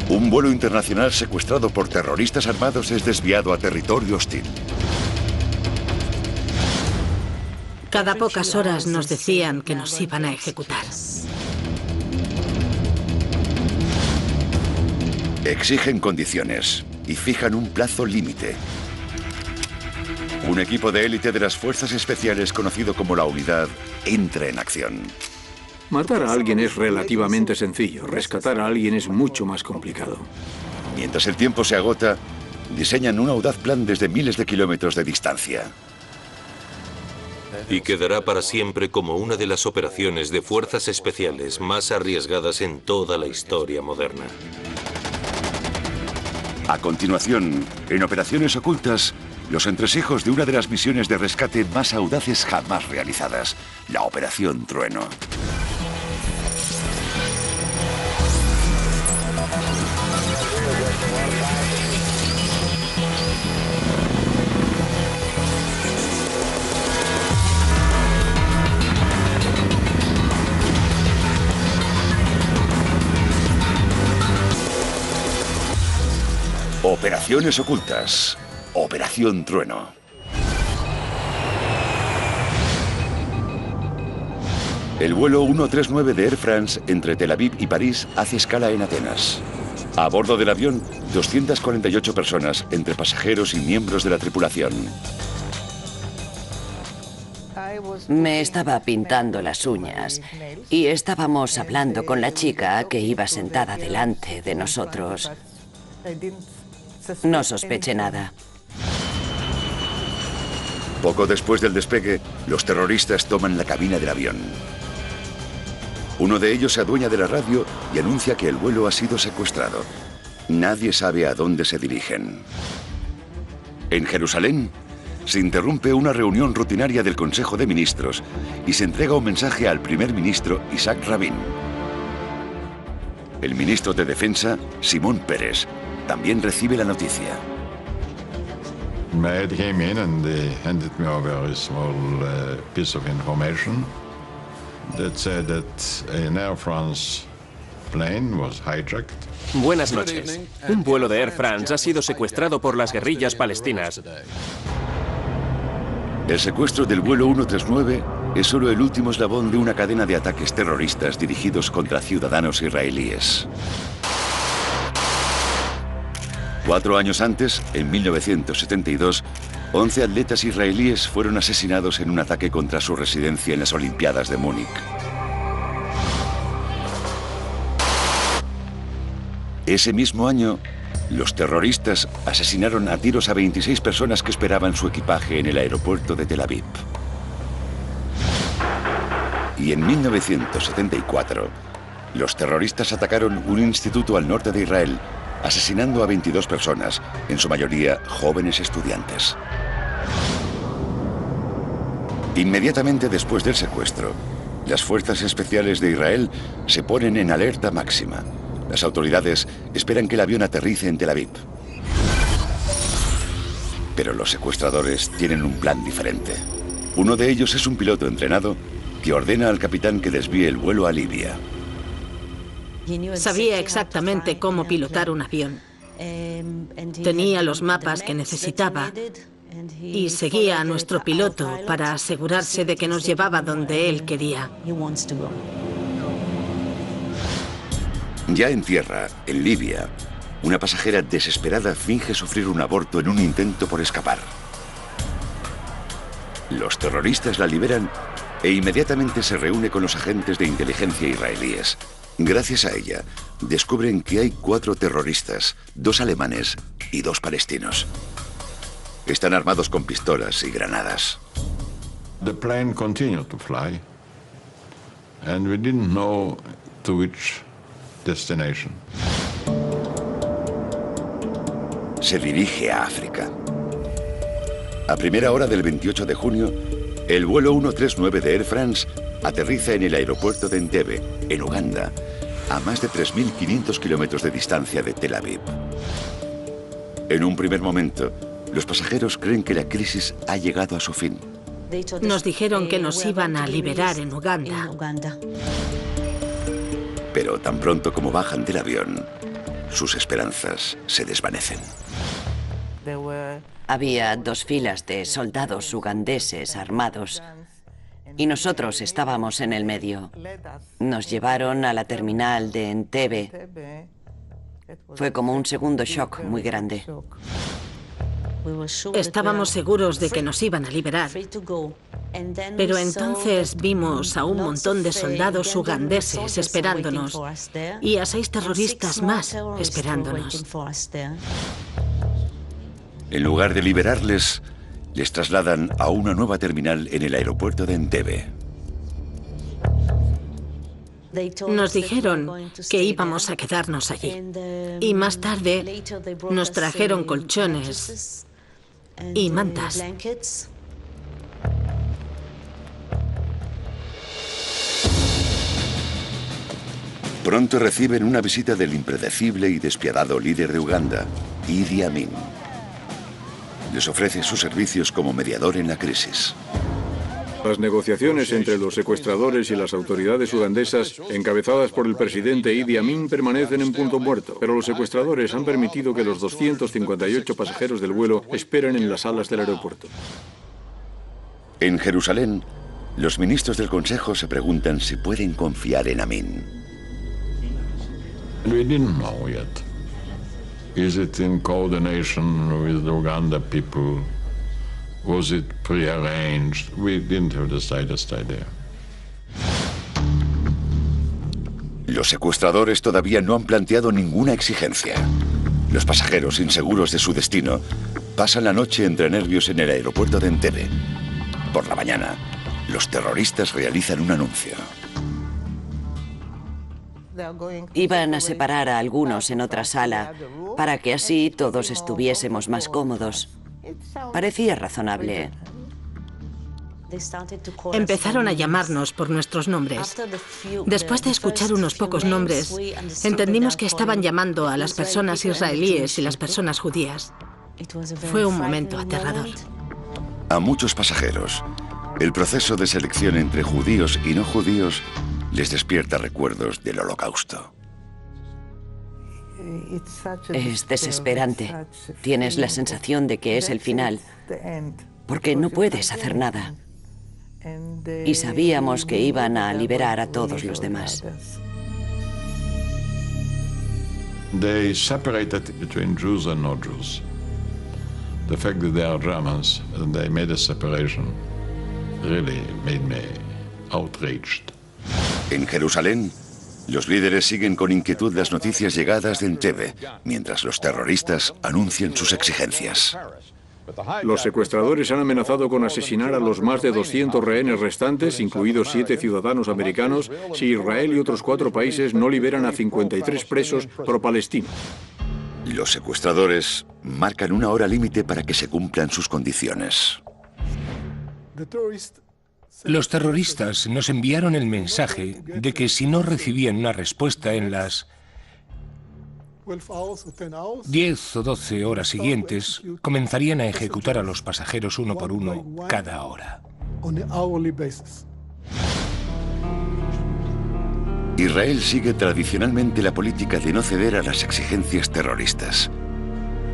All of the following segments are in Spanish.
Un vuelo internacional secuestrado por terroristas armados es desviado a territorio hostil. Cada pocas horas nos decían que nos iban a ejecutar. Exigen condiciones y fijan un plazo límite. Un equipo de élite de las fuerzas especiales conocido como la Unidad entra en acción. Matar a alguien es relativamente sencillo. Rescatar a alguien es mucho más complicado. Mientras el tiempo se agota, diseñan un audaz plan desde miles de kilómetros de distancia. Y quedará para siempre como una de las operaciones de fuerzas especiales más arriesgadas en toda la historia moderna. A continuación, en operaciones ocultas, los entresijos de una de las misiones de rescate más audaces jamás realizadas, la Operación Trueno. Operaciones ocultas. Operación Trueno. El vuelo 139 de Air France entre Tel Aviv y París hace escala en Atenas. A bordo del avión, 248 personas, entre pasajeros y miembros de la tripulación. Me estaba pintando las uñas y estábamos hablando con la chica que iba sentada delante de nosotros. No sospeché nada. Poco después del despegue, los terroristas toman la cabina del avión. Uno de ellos se adueña de la radio y anuncia que el vuelo ha sido secuestrado. Nadie sabe a dónde se dirigen. En Jerusalén, se interrumpe una reunión rutinaria del Consejo de Ministros y se entrega un mensaje al primer ministro Isaac Rabin. El ministro de Defensa, Simón Peres, también recibe la noticia. Maid came in and they handed me over a small piece of information that said that an Air France plane was hijacked. Buenas noches. Un vuelo de Air France ha sido secuestrado por las guerrillas palestinas. El secuestro del vuelo 139 es solo el último eslabón de una cadena de ataques terroristas dirigidos contra ciudadanos israelíes. 4 años antes, en 1972, 11 atletas israelíes fueron asesinados en un ataque contra su residencia en las Olimpiadas de Múnich. Ese mismo año, los terroristas asesinaron a tiros a 26 personas que esperaban su equipaje en el aeropuerto de Tel Aviv. Y en 1974, los terroristas atacaron un instituto al norte de Israel, asesinando a 22 personas, en su mayoría jóvenes estudiantes. Inmediatamente después del secuestro, las fuerzas especiales de Israel se ponen en alerta máxima. Las autoridades esperan que el avión aterrice en Tel Aviv. Pero los secuestradores tienen un plan diferente. Uno de ellos es un piloto entrenado que ordena al capitán que desvíe el vuelo a Libia. Sabía exactamente cómo pilotar un avión. Tenía los mapas que necesitaba y seguía a nuestro piloto para asegurarse de que nos llevaba donde él quería. Ya en tierra, en Libia, una pasajera desesperada finge sufrir un aborto en un intento por escapar. Los terroristas la liberan e inmediatamente se reúne con los agentes de inteligencia israelíes. Gracias a ella, descubren que hay 4 terroristas, 2 alemanes y 2 palestinos. Están armados con pistolas y granadas. The plane continued to fly, and we didn't know to which destination. Se dirige a África. A primera hora del 28 de junio, el vuelo 139 de Air France aterriza en el aeropuerto de Entebbe, en Uganda, a más de 3.500 kilómetros de distancia de Tel Aviv. En un primer momento, los pasajeros creen que la crisis ha llegado a su fin. Nos dijeron que nos iban a liberar en Uganda. Pero tan pronto como bajan del avión, sus esperanzas se desvanecen. Había 2 filas de soldados ugandeses armados y nosotros estábamos en el medio. Nos llevaron a la terminal de Entebbe. Fue como un segundo shock muy grande. Estábamos seguros de que nos iban a liberar. Pero entonces vimos a un montón de soldados ugandeses esperándonos y a 6 terroristas más esperándonos. En lugar de liberarles, les trasladan a una nueva terminal en el aeropuerto de Entebbe. Nos dijeron que íbamos a quedarnos allí. Y más tarde nos trajeron colchones y mantas. Pronto reciben una visita del impredecible y despiadado líder de Uganda, Idi Amin. Les ofrece sus servicios como mediador en la crisis. Las negociaciones entre los secuestradores y las autoridades ugandesas, encabezadas por el presidente Idi Amin, permanecen en punto muerto, pero los secuestradores han permitido que los 258 pasajeros del vuelo esperen en las salas del aeropuerto. En Jerusalén, los ministros del Consejo se preguntan si pueden confiar en Amin. We didn't know yet. Is it in coordination with the Uganda people? Was it prearranged? We didn't have the slightest idea. Los secuestradores todavía no han planteado ninguna exigencia. Los pasajeros, inseguros de su destino, pasan la noche entre nervios en el aeropuerto de Entebbe. Por la mañana, los terroristas realizan un anuncio. Iban a separar a algunos en otra sala para que así todos estuviésemos más cómodos. Parecía razonable. Empezaron a llamarnos por nuestros nombres. Después de escuchar unos pocos nombres, entendimos que estaban llamando a las personas israelíes y las personas judías. Fue un momento aterrador. A muchos pasajeros, el proceso de selección entre judíos y no judíos les despierta recuerdos del Holocausto. Es desesperante. Tienes la sensación de que es el final, porque no puedes hacer nada. Y sabíamos que iban a liberar a todos los demás. They separated between Jews and no Jews. The fact that they are Germans and they made a separation really made me outraged. En Jerusalén, los líderes siguen con inquietud las noticias llegadas de Entebbe, mientras los terroristas anuncian sus exigencias. Los secuestradores han amenazado con asesinar a los más de 200 rehenes restantes, incluidos 7 ciudadanos americanos, si Israel y otros 4 países no liberan a 53 presos pro-palestinos. Los secuestradores marcan una hora límite para que se cumplan sus condiciones. Los terroristas nos enviaron el mensaje de que si no recibían una respuesta en las 10 o 12 horas siguientes, comenzarían a ejecutar a los pasajeros uno por uno cada hora. Israel sigue tradicionalmente la política de no ceder a las exigencias terroristas.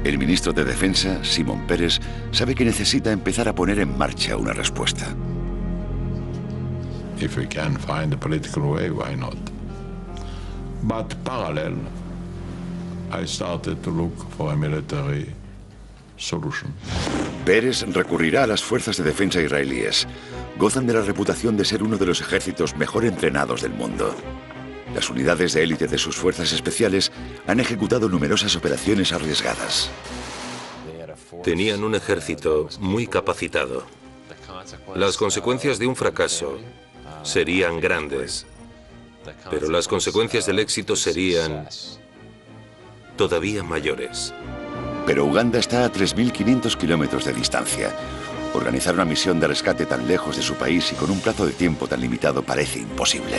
El ministro de Defensa, Shimon Peres, sabe que necesita empezar a poner en marcha una respuesta. If we can find a political way, why not? But parallel, I started to look for a military solution. Peres recurrirá a las fuerzas de defensa israelíes. Gozan de la reputación de ser uno de los ejércitos mejor entrenados del mundo. Las unidades de élite de sus fuerzas especiales han ejecutado numerosas operaciones arriesgadas. Tenían un ejército muy capacitado. Las consecuencias de un fracaso serían grandes, pero las consecuencias del éxito serían todavía mayores. Pero Uganda está a 3.500 kilómetros de distancia. Organizar una misión de rescate tan lejos de su país y con un plazo de tiempo tan limitado parece imposible.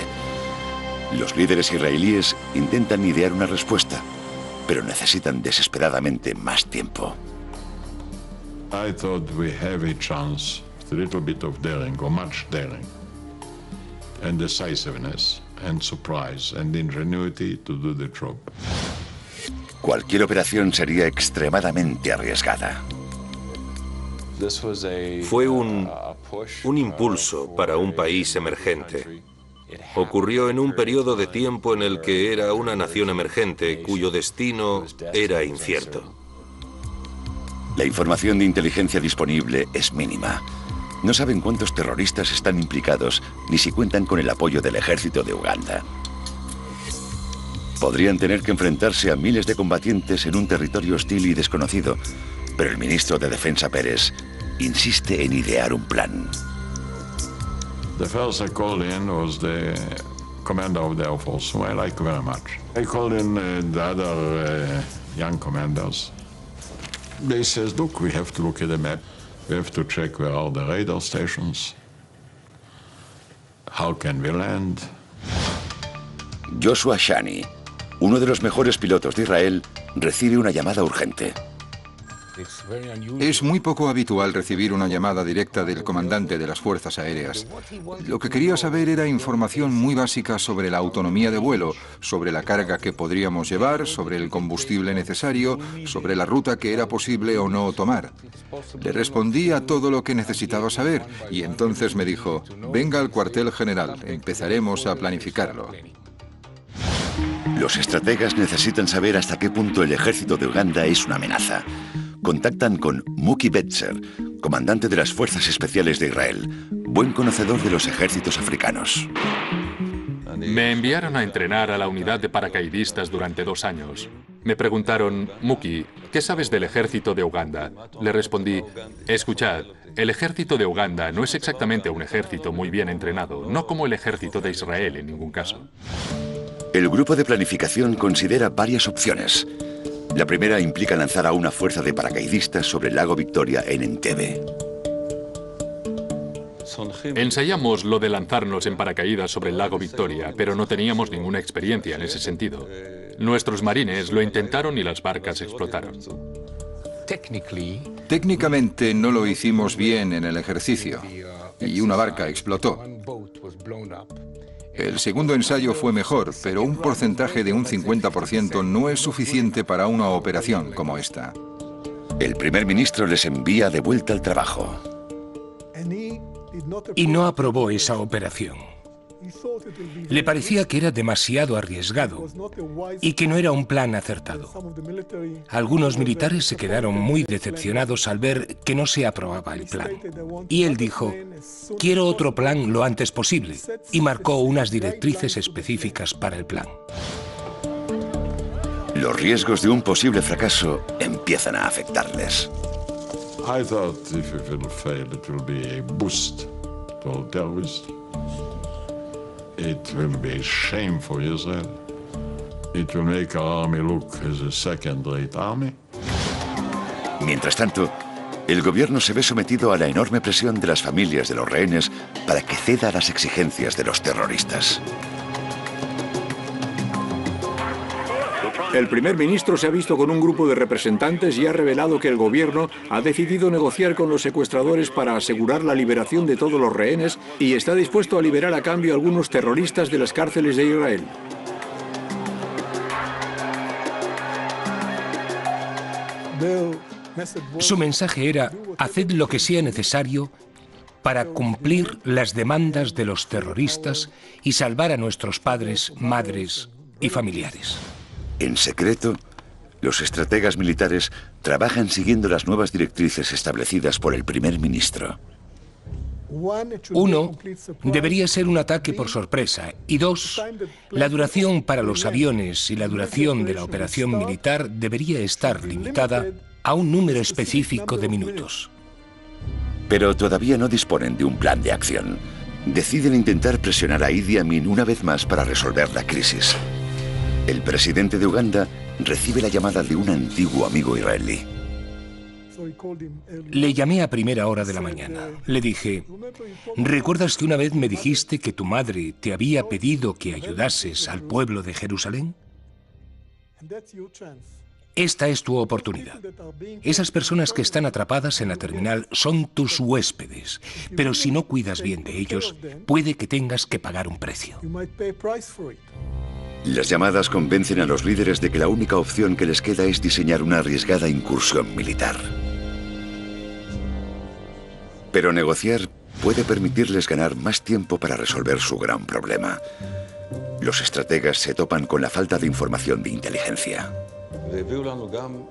Los líderes israelíes intentan idear una respuesta, pero necesitan desesperadamente más tiempo. I thought we have a chance, with a little bit of daring, or much daring, and decisiveness, and surprise, and ingenuity to do the job. Cualquier operación sería extremadamente arriesgada. Fue un impulso para un país emergente. Ocurrió en un periodo de tiempo en el que era una nación emergente cuyo destino era incierto. La información de inteligencia disponible es mínima. No saben cuántos terroristas están implicados, ni si cuentan con el apoyo del ejército de Uganda. Podrían tener que enfrentarse a miles de combatientes en un territorio hostil y desconocido, pero el ministro de Defensa Pérez insiste en idear un plan. The first I called in was the commander of the Air Force, who I like very much. I called in the other young commanders. They says, look, we have to look at the map. We have to check where are the radar stations. How can we land? Joshua Shani, uno de los mejores pilotos de Israel, recibe una llamada urgente. Es muy poco habitual recibir una llamada directa del comandante de las Fuerzas Aéreas. Lo que quería saber era información muy básica sobre la autonomía de vuelo, sobre la carga que podríamos llevar, sobre el combustible necesario, sobre la ruta que era posible o no tomar. Le respondí a todo lo que necesitaba saber y entonces me dijo, venga al cuartel general, empezaremos a planificarlo. Los estrategas necesitan saber hasta qué punto el ejército de Uganda es una amenaza. Contactan con Muki Betzer, comandante de las Fuerzas Especiales de Israel, buen conocedor de los ejércitos africanos. Me enviaron a entrenar a la unidad de paracaidistas durante 2 años. Me preguntaron, Muki, ¿qué sabes del ejército de Uganda? Le respondí, escuchad, el ejército de Uganda no es exactamente un ejército muy bien entrenado, no como el ejército de Israel en ningún caso. El grupo de planificación considera varias opciones. La primera implica lanzar a una fuerza de paracaidistas sobre el lago Victoria en Entebbe. Ensayamos lo de lanzarnos en paracaídas sobre el lago Victoria, pero no teníamos ninguna experiencia en ese sentido. Nuestros marines lo intentaron y las barcas explotaron. Técnicamente no lo hicimos bien en el ejercicio y una barca explotó. El segundo ensayo fue mejor, pero un porcentaje de un 50% no es suficiente para una operación como esta. El primer ministro les envía de vuelta al trabajo. Y no aprobó esa operación. Le parecía que era demasiado arriesgado y que no era un plan acertado. Algunos militares se quedaron muy decepcionados al ver que no se aprobaba el plan. Y él dijo, quiero otro plan lo antes posible, y marcó unas directrices específicas para el plan. Los riesgos de un posible fracaso empiezan a afectarles. I thought if it will fail, it will be a boost to all terrorists. It will be a shame for Israel. It will make our army look as a second-rate army. Mientras tanto, el gobierno se ve sometido a la enorme presión de las familias de los rehenes para que ceda a las exigencias de los terroristas. El primer ministro se ha visto con un grupo de representantes y ha revelado que el gobierno ha decidido negociar con los secuestradores para asegurar la liberación de todos los rehenes y está dispuesto a liberar a cambio a algunos terroristas de las cárceles de Israel. Su mensaje era, haced lo que sea necesario para cumplir las demandas de los terroristas y salvar a nuestros padres, madres y familiares. En secreto, los estrategas militares trabajan siguiendo las nuevas directrices establecidas por el primer ministro. 1. Debería ser un ataque por sorpresa. Y 2. La duración para los aviones y la duración de la operación militar debería estar limitada a un número específico de minutos. Pero todavía no disponen de un plan de acción. Deciden intentar presionar a Idi Amin una vez más para resolver la crisis. El presidente de Uganda recibe la llamada de un antiguo amigo israelí. Le llamé a primera hora de la mañana. Le dije, ¿recuerdas que una vez me dijiste que tu madre te había pedido que ayudases al pueblo de Jerusalén? Esta es tu oportunidad. Esas personas que están atrapadas en la terminal son tus huéspedes, pero si no cuidas bien de ellos, puede que tengas que pagar un precio. Las llamadas convencen a los líderes de que la única opción que les queda es diseñar una arriesgada incursión militar. Pero negociar puede permitirles ganar más tiempo para resolver su gran problema. Los estrategas se topan con la falta de información de inteligencia.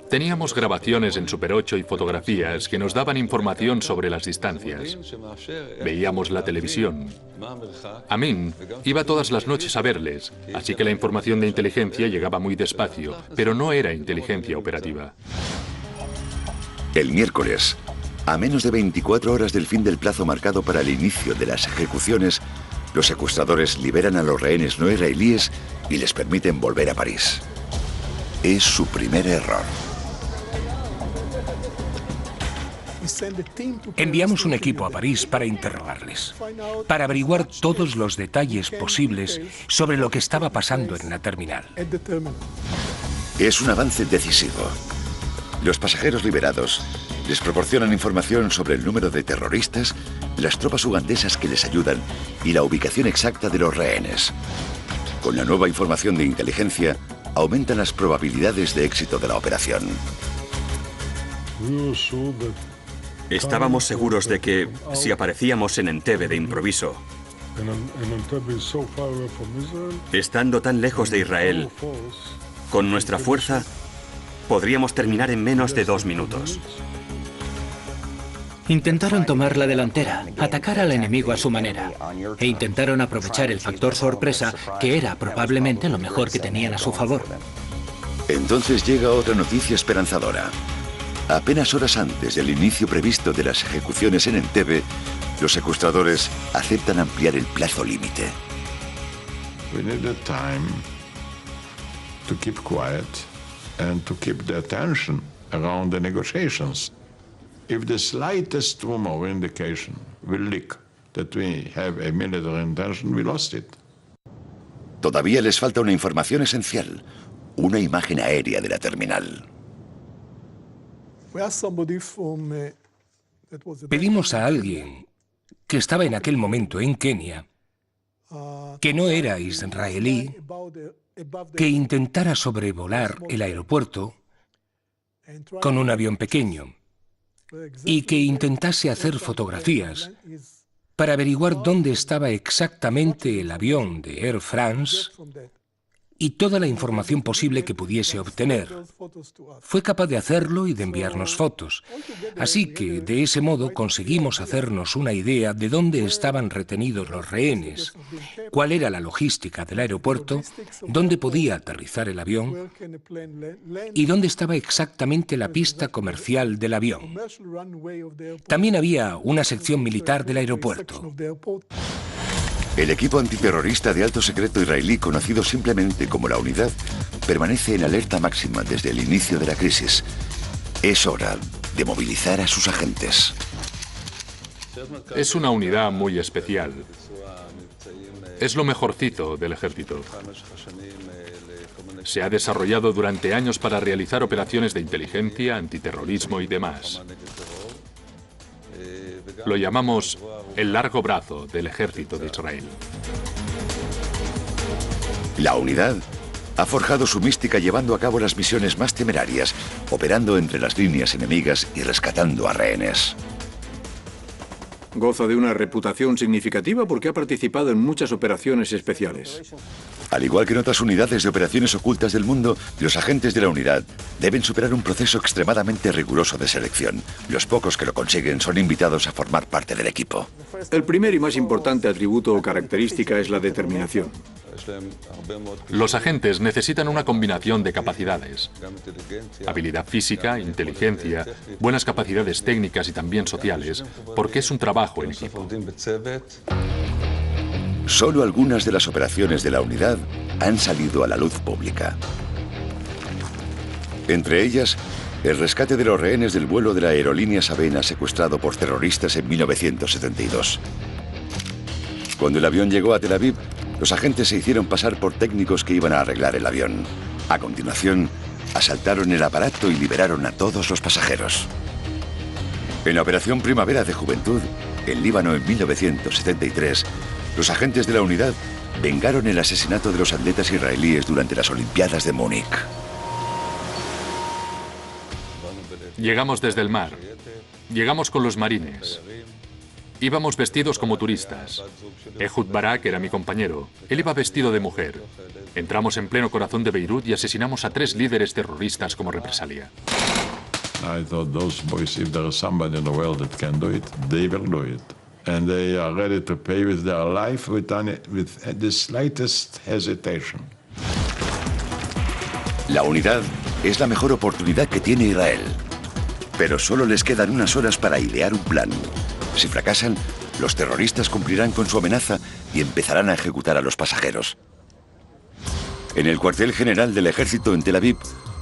Teníamos grabaciones en Super 8 y fotografías que nos daban información sobre las distancias. Veíamos la televisión. Amin iba todas las noches a verles, así que la información de inteligencia llegaba muy despacio, pero no era inteligencia operativa. El miércoles, a menos de 24 horas del fin del plazo marcado para el inicio de las ejecuciones, los secuestradores liberan a los rehenes no israelíes y les permiten volver a París. Es su primer error. Enviamos un equipo a París para interrogarles, para averiguar todos los detalles posibles sobre lo que estaba pasando en la terminal. Es un avance decisivo. Los pasajeros liberados les proporcionan información sobre el número de terroristas, las tropas ugandesas que les ayudan y la ubicación exacta de los rehenes. Con la nueva información de inteligencia, aumentan las probabilidades de éxito de la operación. Estábamos seguros de que, si aparecíamos en Entebbe de improviso, estando tan lejos de Israel, con nuestra fuerza, podríamos terminar en menos de 2 minutos. Intentaron tomar la delantera, atacar al enemigo a su manera, e intentaron aprovechar el factor sorpresa, que era probablemente lo mejor que tenían a su favor. Entonces llega otra noticia esperanzadora. Apenas horas antes del inicio previsto de las ejecuciones en Entebbe, los secuestradores aceptan ampliar el plazo límite. We needed time to keep quiet and to keep the attention around the negotiations. If the slightest rumor or indication will leak that we have a military intention, we lost it. Todavía les falta una información esencial, una imagen aérea de la terminal. Pedimos a alguien que estaba en aquel momento en Kenia, que no era israelí, que intentara sobrevolar el aeropuerto con un avión pequeño y que intentase hacer fotografías para averiguar dónde estaba exactamente el avión de Air France y toda la información posible que pudiese obtener. Fue capaz de hacerlo y de enviarnos fotos. Así que, de ese modo, conseguimos hacernos una idea de dónde estaban retenidos los rehenes, cuál era la logística del aeropuerto, dónde podía aterrizar el avión y dónde estaba exactamente la pista comercial del avión. También había una sección militar del aeropuerto. El equipo antiterrorista de alto secreto israelí, conocido simplemente como la Unidad, permanece en alerta máxima desde el inicio de la crisis. Es hora de movilizar a sus agentes. Es una unidad muy especial. Es lo mejorcito del ejército. Se ha desarrollado durante años para realizar operaciones de inteligencia, antiterrorismo y demás. Lo llamamos el largo brazo del ejército de Israel. La Unidad ha forjado su mística llevando a cabo las misiones más temerarias, operando entre las líneas enemigas y rescatando a rehenes. Goza de una reputación significativa porque ha participado en muchas operaciones especiales. Al igual que en otras unidades de operaciones ocultas del mundo, los agentes de la Unidad deben superar un proceso extremadamente riguroso de selección. Los pocos que lo consiguen son invitados a formar parte del equipo. El primer y más importante atributo o característica es la determinación. Los agentes necesitan una combinación de capacidades: habilidad física, inteligencia, buenas capacidades técnicas y también sociales, porque es un trabajo en equipo. Solo algunas de las operaciones de la Unidad han salido a la luz pública. Entre ellas, el rescate de los rehenes del vuelo de la aerolínea Sabena secuestrado por terroristas en 1972. Cuando el avión llegó a Tel Aviv, los agentes se hicieron pasar por técnicos que iban a arreglar el avión. A continuación, asaltaron el aparato y liberaron a todos los pasajeros. En la Operación Primavera de Juventud, en Líbano en 1973, los agentes de la Unidad vengaron el asesinato de los atletas israelíes durante las Olimpiadas de Múnich. Llegamos desde el mar. Llegamos con los marines. Íbamos vestidos como turistas. Ehud Barak era mi compañero. Él iba vestido de mujer. Entramos en pleno corazón de Beirut y asesinamos a 3 líderes terroristas como represalia. I thought those boys, if there is somebody in the world that can do it, they will do it. And they are ready to pay with their life with the slightest hesitation. La unidad es la mejor oportunidad que tiene Israel. Pero solo les quedan unas horas para idear un plan. Si fracasan, los terroristas cumplirán con su amenaza y empezarán a ejecutar a los pasajeros. En el cuartel general del ejército en Tel Aviv,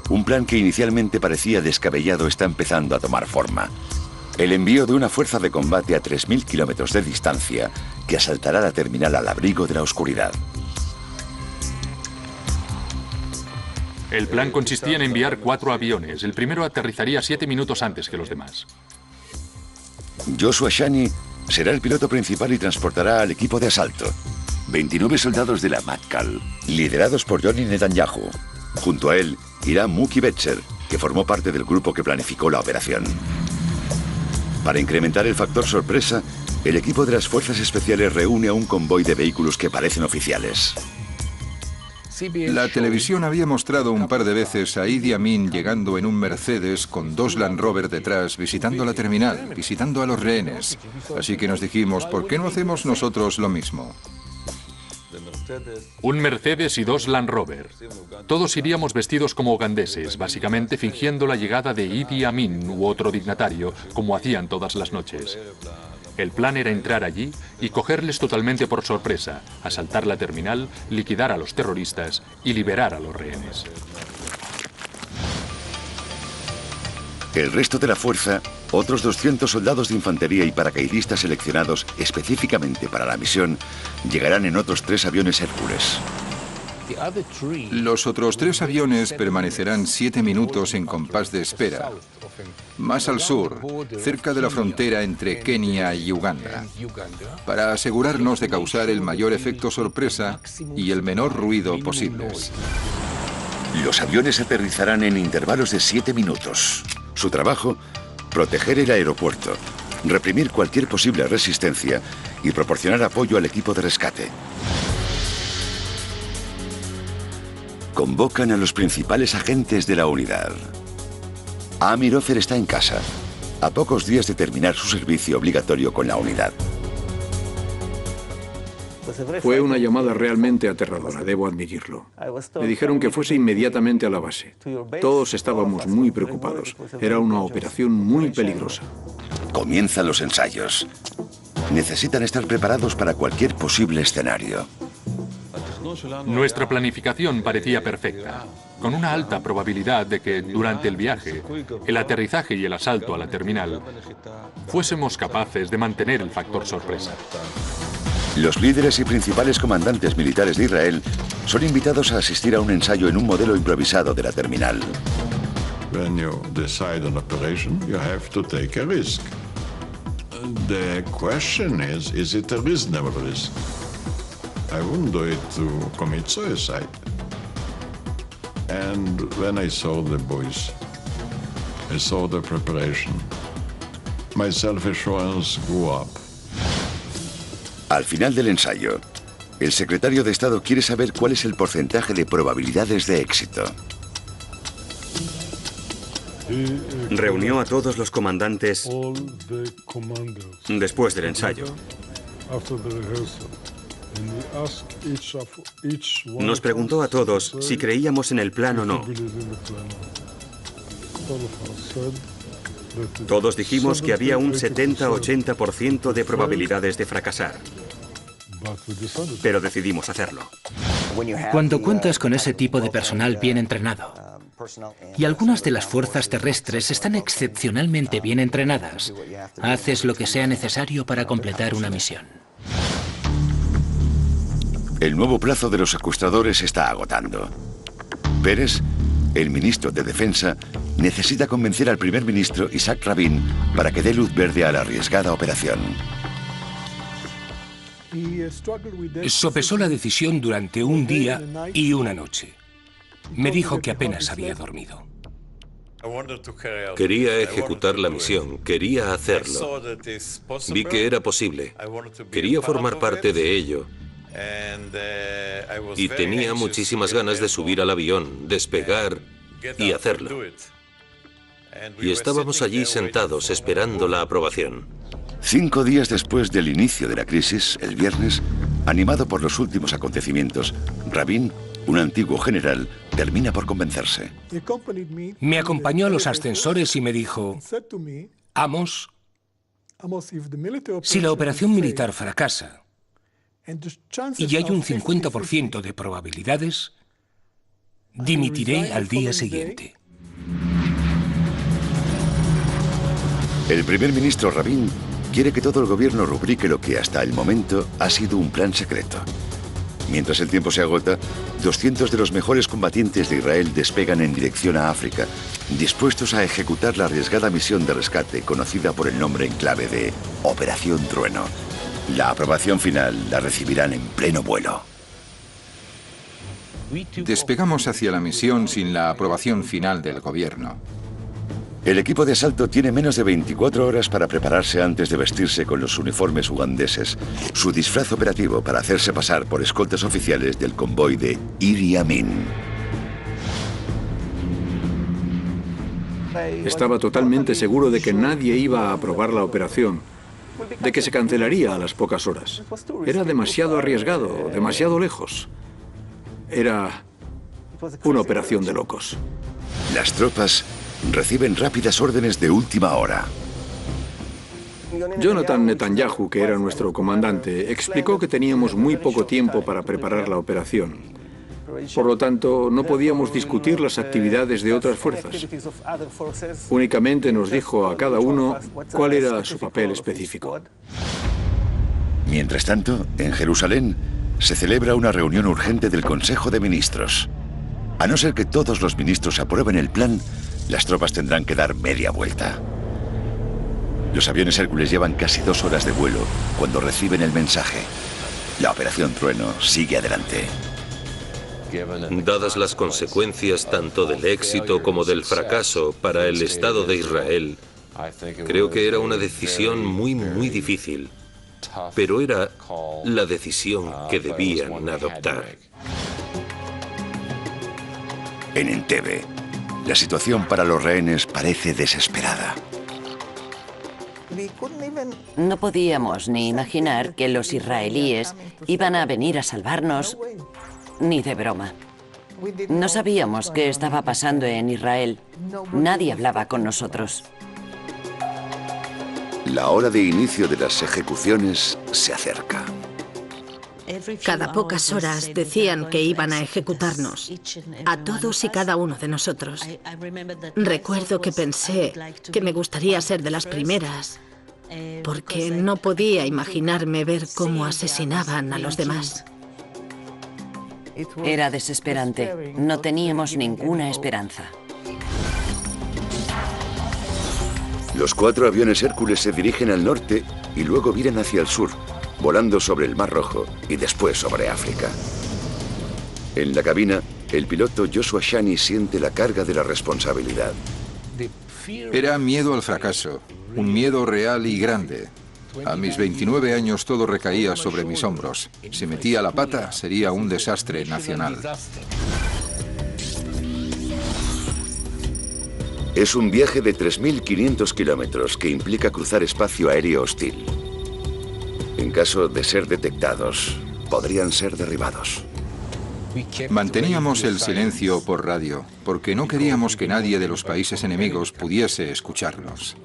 un plan que inicialmente parecía descabellado está empezando a tomar forma. El envío de una fuerza de combate a 3.000 kilómetros de distancia que asaltará la terminal al abrigo de la oscuridad. El plan consistía en enviar 4 aviones. El primero aterrizaría 7 minutos antes que los demás. Joshua Shani será el piloto principal y transportará al equipo de asalto. 29 soldados de la Matkal, liderados por Yoni Netanyahu. Junto a él irá Muki Betzer, que formó parte del grupo que planificó la operación. Para incrementar el factor sorpresa, el equipo de las fuerzas especiales reúne a un convoy de vehículos que parecen oficiales. La televisión había mostrado un par de veces a Idi Amin llegando en un Mercedes con 2 Land Rover detrás, visitando la terminal, visitando a los rehenes. Así que nos dijimos, ¿por qué no hacemos nosotros lo mismo? Un Mercedes y 2 Land Rover. Todos iríamos vestidos como ugandeses, básicamente fingiendo la llegada de Idi Amin u otro dignatario, como hacían todas las noches. El plan era entrar allí y cogerles totalmente por sorpresa, asaltar la terminal, liquidar a los terroristas y liberar a los rehenes. El resto de la fuerza, otros 200 soldados de infantería y paracaidistas seleccionados específicamente para la misión, llegarán en otros 3 aviones Hércules. Los otros 3 aviones permanecerán 7 minutos en compás de espera, más al sur, cerca de la frontera entre Kenia y Uganda, para asegurarnos de causar el mayor efecto sorpresa y el menor ruido posibles. Los aviones aterrizarán en intervalos de 7 minutos. Su trabajo, proteger el aeropuerto, reprimir cualquier posible resistencia y proporcionar apoyo al equipo de rescate. Convocan a los principales agentes de la unidad. Amir Ofer está en casa, a pocos días de terminar su servicio obligatorio con la unidad. Fue una llamada realmente aterradora, debo admitirlo. Me dijeron que fuese inmediatamente a la base. Todos estábamos muy preocupados. Era una operación muy peligrosa. Comienzan los ensayos. Necesitan estar preparados para cualquier posible escenario. Nuestra planificación parecía perfecta, con una alta probabilidad de que durante el viaje, el aterrizaje y el asalto a la terminal, fuésemos capaces de mantener el factor sorpresa. Los líderes y principales comandantes militares de Israel son invitados a asistir a un ensayo en un modelo improvisado de la terminal. When you decide on operation, you have to take a risk. The question is it a reasonable risk? I wouldn't do it to commit suicide. And when I saw the boys, I saw the preparation, my self-assurance grew up. Al final del ensayo, el secretario de Estado quiere saber cuál es el porcentaje de probabilidades de éxito. Reunió a todos los comandantes después del ensayo. Nos preguntó a todos si creíamos en el plan o no. Todos dijimos que había un 70-80% de probabilidades de fracasar. Pero decidimos hacerlo. Cuando cuentas con ese tipo de personal bien entrenado, y algunas de las fuerzas terrestres están excepcionalmente bien entrenadas, haces lo que sea necesario para completar una misión. El nuevo plazo de los secuestradores se está agotando. Pérez, el ministro de Defensa, necesita convencer al primer ministro Isaac Rabin para que dé luz verde a la arriesgada operación. Sopesó la decisión durante un día y una noche. Me dijo que apenas había dormido. Quería ejecutar la misión, quería hacerlo. Vi que era posible. Quería formar parte de ello. Y tenía muchísimas ganas de subir al avión, despegar y hacerlo. Y estábamos allí sentados esperando la aprobación. 5 días después del inicio de la crisis, el viernes, animado por los últimos acontecimientos, Rabin, un antiguo general, termina por convencerse. Me acompañó a los ascensores y me dijo: Amos, si la operación militar fracasa y hay un 50% de probabilidades, dimitiré al día siguiente. El primer ministro Rabin quiere que todo el gobierno rubrique lo que hasta el momento ha sido un plan secreto. Mientras el tiempo se agota, 200 de los mejores combatientes de Israel despegan en dirección a África, dispuestos a ejecutar la arriesgada misión de rescate conocida por el nombre en clave de Operación Trueno. La aprobación final la recibirán en pleno vuelo. Despegamos hacia la misión sin la aprobación final del gobierno. El equipo de asalto tiene menos de 24 horas para prepararse antes de vestirse con los uniformes ugandeses, su disfraz operativo para hacerse pasar por escoltas oficiales del convoy de Idi Amin. Estaba totalmente seguro de que nadie iba a aprobar la operación, de que se cancelaría a las pocas horas. Era demasiado arriesgado, demasiado lejos. Era una operación de locos. Las tropas reciben rápidas órdenes de última hora. Jonathan Netanyahu, que era nuestro comandante, explicó que teníamos muy poco tiempo para preparar la operación. Por lo tanto, no podíamos discutir las actividades de otras fuerzas. Únicamente nos dijo a cada uno cuál era su papel específico. Mientras tanto, en Jerusalén se celebra una reunión urgente del Consejo de Ministros. A no ser que todos los ministros aprueben el plan, las tropas tendrán que dar media vuelta. Los aviones Hércules llevan casi 2 horas de vuelo cuando reciben el mensaje. La Operación Trueno sigue adelante. Dadas las consecuencias tanto del éxito como del fracaso para el Estado de Israel, creo que era una decisión muy difícil, pero era la decisión que debían adoptar. En Entebbe, la situación para los rehenes parece desesperada. No podíamos ni imaginar que los israelíes iban a venir a salvarnos, ni de broma. No sabíamos qué estaba pasando en Israel. Nadie hablaba con nosotros. La hora de inicio de las ejecuciones se acerca. Cada pocas horas decían que iban a ejecutarnos, a todos y cada uno de nosotros. Recuerdo que pensé que me gustaría ser de las primeras, porque no podía imaginarme ver cómo asesinaban a los demás. Era desesperante. No teníamos ninguna esperanza. Los 4 aviones Hércules se dirigen al norte y luego viran hacia el sur, volando sobre el Mar Rojo y después sobre África. En la cabina, el piloto Joshua Shani siente la carga de la responsabilidad. Era miedo al fracaso, un miedo real y grande. A mis 29 años todo recaía sobre mis hombros. Si metía la pata, sería un desastre nacional. Es un viaje de 3.500 kilómetros que implica cruzar espacio aéreo hostil. En caso de ser detectados, podrían ser derribados. Manteníamos el silencio por radio, porque no queríamos que nadie de los países enemigos pudiese escucharnos.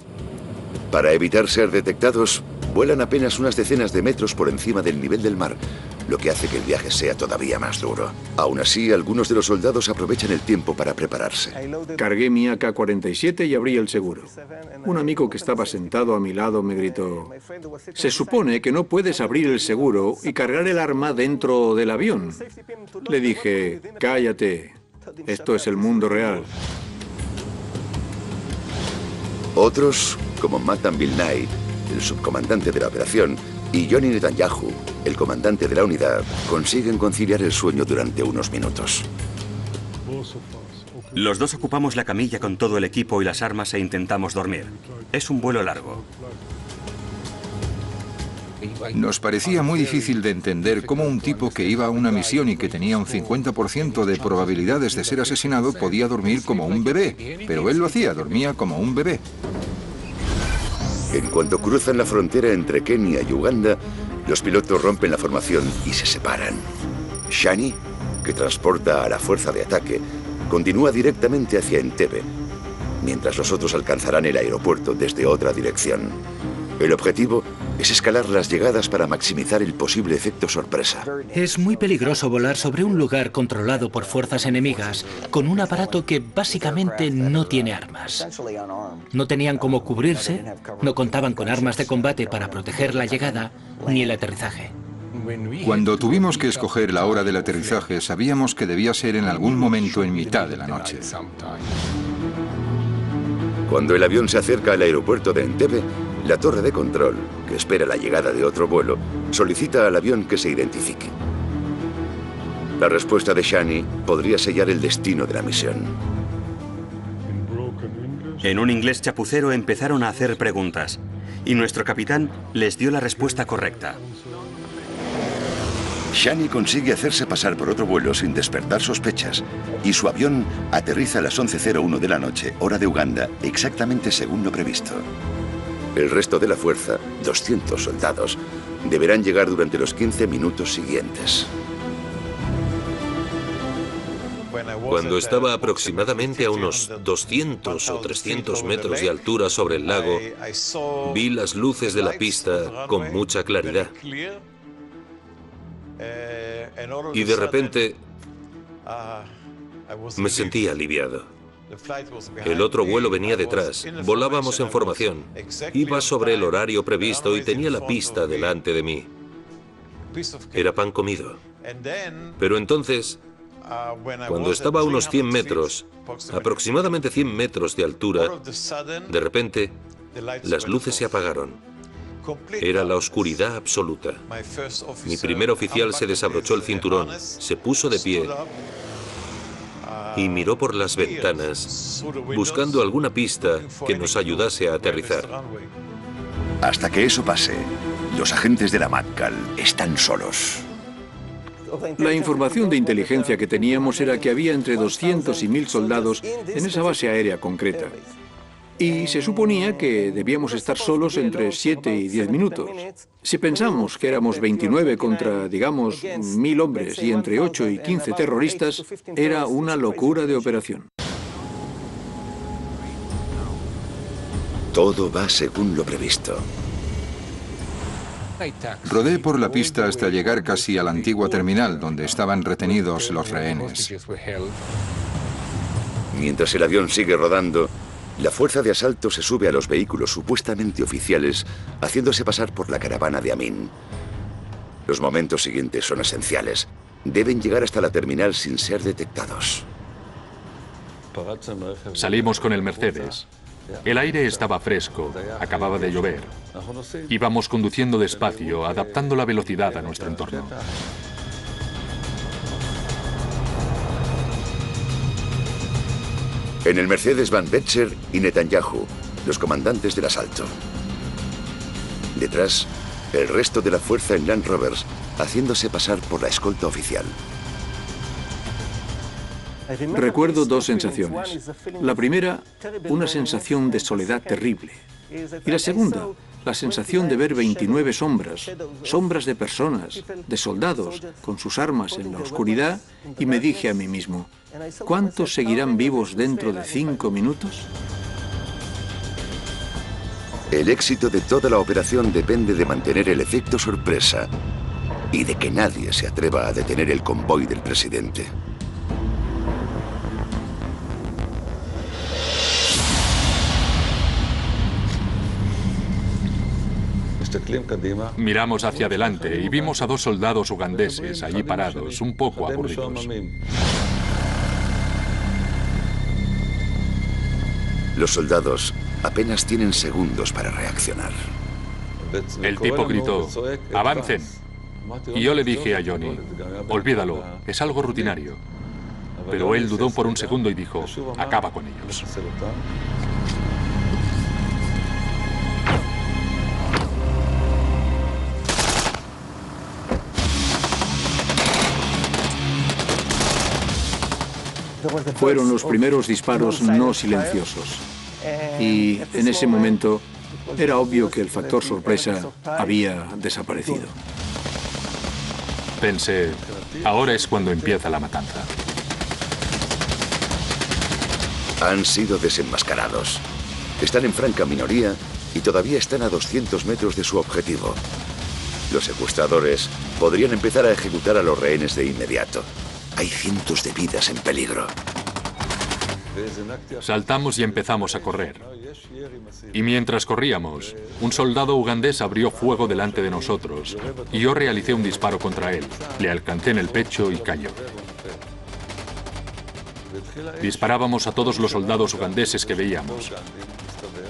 Para evitar ser detectados, vuelan apenas unas decenas de metros por encima del nivel del mar, lo que hace que el viaje sea todavía más duro. Aún así, algunos de los soldados aprovechan el tiempo para prepararse. Cargué mi AK-47 y abrí el seguro. Un amigo que estaba sentado a mi lado me gritó: «Se supone que no puedes abrir el seguro y cargar el arma dentro del avión». Le dije: «Cállate, esto es el mundo real». Otros, como Matan Vilnai, el subcomandante de la operación, y Johnny Netanyahu, el comandante de la unidad, consiguen conciliar el sueño durante unos minutos. Los dos ocupamos la camilla con todo el equipo y las armas e intentamos dormir. Es un vuelo largo. Nos parecía muy difícil de entender cómo un tipo que iba a una misión y que tenía un 50% de probabilidades de ser asesinado podía dormir como un bebé. Pero él lo hacía, dormía como un bebé. En cuanto cruzan la frontera entre Kenia y Uganda, los pilotos rompen la formación y se separan. Shani, que transporta a la fuerza de ataque, continúa directamente hacia Entebbe, mientras los otros alcanzarán el aeropuerto desde otra dirección. El objetivo es escalar las llegadas para maximizar el posible efecto sorpresa. Es muy peligroso volar sobre un lugar controlado por fuerzas enemigas con un aparato que básicamente no tiene armas. No tenían cómo cubrirse, no contaban con armas de combate para proteger la llegada ni el aterrizaje. Cuando tuvimos que escoger la hora del aterrizaje, sabíamos que debía ser en algún momento en mitad de la noche. Cuando el avión se acerca al aeropuerto de Entebbe, la torre de control, que espera la llegada de otro vuelo, solicita al avión que se identifique. La respuesta de Shani podría sellar el destino de la misión. En un inglés chapucero empezaron a hacer preguntas, y nuestro capitán les dio la respuesta correcta. Shani consigue hacerse pasar por otro vuelo sin despertar sospechas, y su avión aterriza a las 11:01 de la noche, hora de Uganda, exactamente según lo previsto. El resto de la fuerza, 200 soldados, deberán llegar durante los 15 minutos siguientes. Cuando estaba aproximadamente a unos 200 o 300 metros de altura sobre el lago, vi las luces de la pista con mucha claridad. Y de repente me sentí aliviado. El otro vuelo venía detrás, volábamos en formación, iba sobre el horario previsto y tenía la pista delante de mí. Era pan comido. Pero entonces, cuando estaba a unos 100 metros, aproximadamente 100 metros de altura, de repente, las luces se apagaron. Era la oscuridad absoluta. Mi primer oficial se desabrochó el cinturón, se puso de pie y miró por las ventanas, buscando alguna pista que nos ayudase a aterrizar. Hasta que eso pase, los agentes de la MATCAL están solos. La información de inteligencia que teníamos era que había entre 200 y 1000 soldados en esa base aérea concreta. Y se suponía que debíamos estar solos entre 7 y 10 minutos. Si pensamos que éramos 29 contra, digamos, 1000 hombres y entre 8 y 15 terroristas, era una locura de operación. Todo va según lo previsto. Rodé por la pista hasta llegar casi a la antigua terminal, donde estaban retenidos los rehenes. Mientras el avión sigue rodando, la fuerza de asalto se sube a los vehículos supuestamente oficiales, haciéndose pasar por la caravana de Amin. Los momentos siguientes son esenciales. Deben llegar hasta la terminal sin ser detectados. Salimos con el Mercedes. El aire estaba fresco, acababa de llover. Íbamos conduciendo despacio, adaptando la velocidad a nuestro entorno. En el Mercedes van Betzer y Netanyahu, los comandantes del asalto. Detrás, el resto de la fuerza en Land Rovers, haciéndose pasar por la escolta oficial. Recuerdo dos sensaciones. La primera, una sensación de soledad terrible. Y la segunda, la sensación de ver 29 sombras, sombras de personas, de soldados, con sus armas en la oscuridad, y me dije a mí mismo, ¿cuántos seguirán vivos dentro de 5 minutos? El éxito de toda la operación depende de mantener el efecto sorpresa y de que nadie se atreva a detener el convoy del presidente. Miramos hacia adelante y vimos a dos soldados ugandeses allí parados, un poco aburridos. Los soldados apenas tienen segundos para reaccionar. El tipo gritó, ¡avancen! Y yo le dije a Johnny, olvídalo, es algo rutinario. Pero él dudó por un segundo y dijo, acaba con ellos. Fueron los primeros disparos no silenciosos. Y en ese momento era obvio que el factor sorpresa había desaparecido. Pensé, ahora es cuando empieza la matanza. Han sido desenmascarados. Están en franca minoría y todavía están a 200 metros de su objetivo. Los secuestradores podrían empezar a ejecutar a los rehenes de inmediato. Hay cientos de vidas en peligro. Saltamos y empezamos a correr. Y mientras corríamos, un soldado ugandés abrió fuego delante de nosotros y yo realicé un disparo contra él. Le alcancé en el pecho y cayó. Disparábamos a todos los soldados ugandeses que veíamos.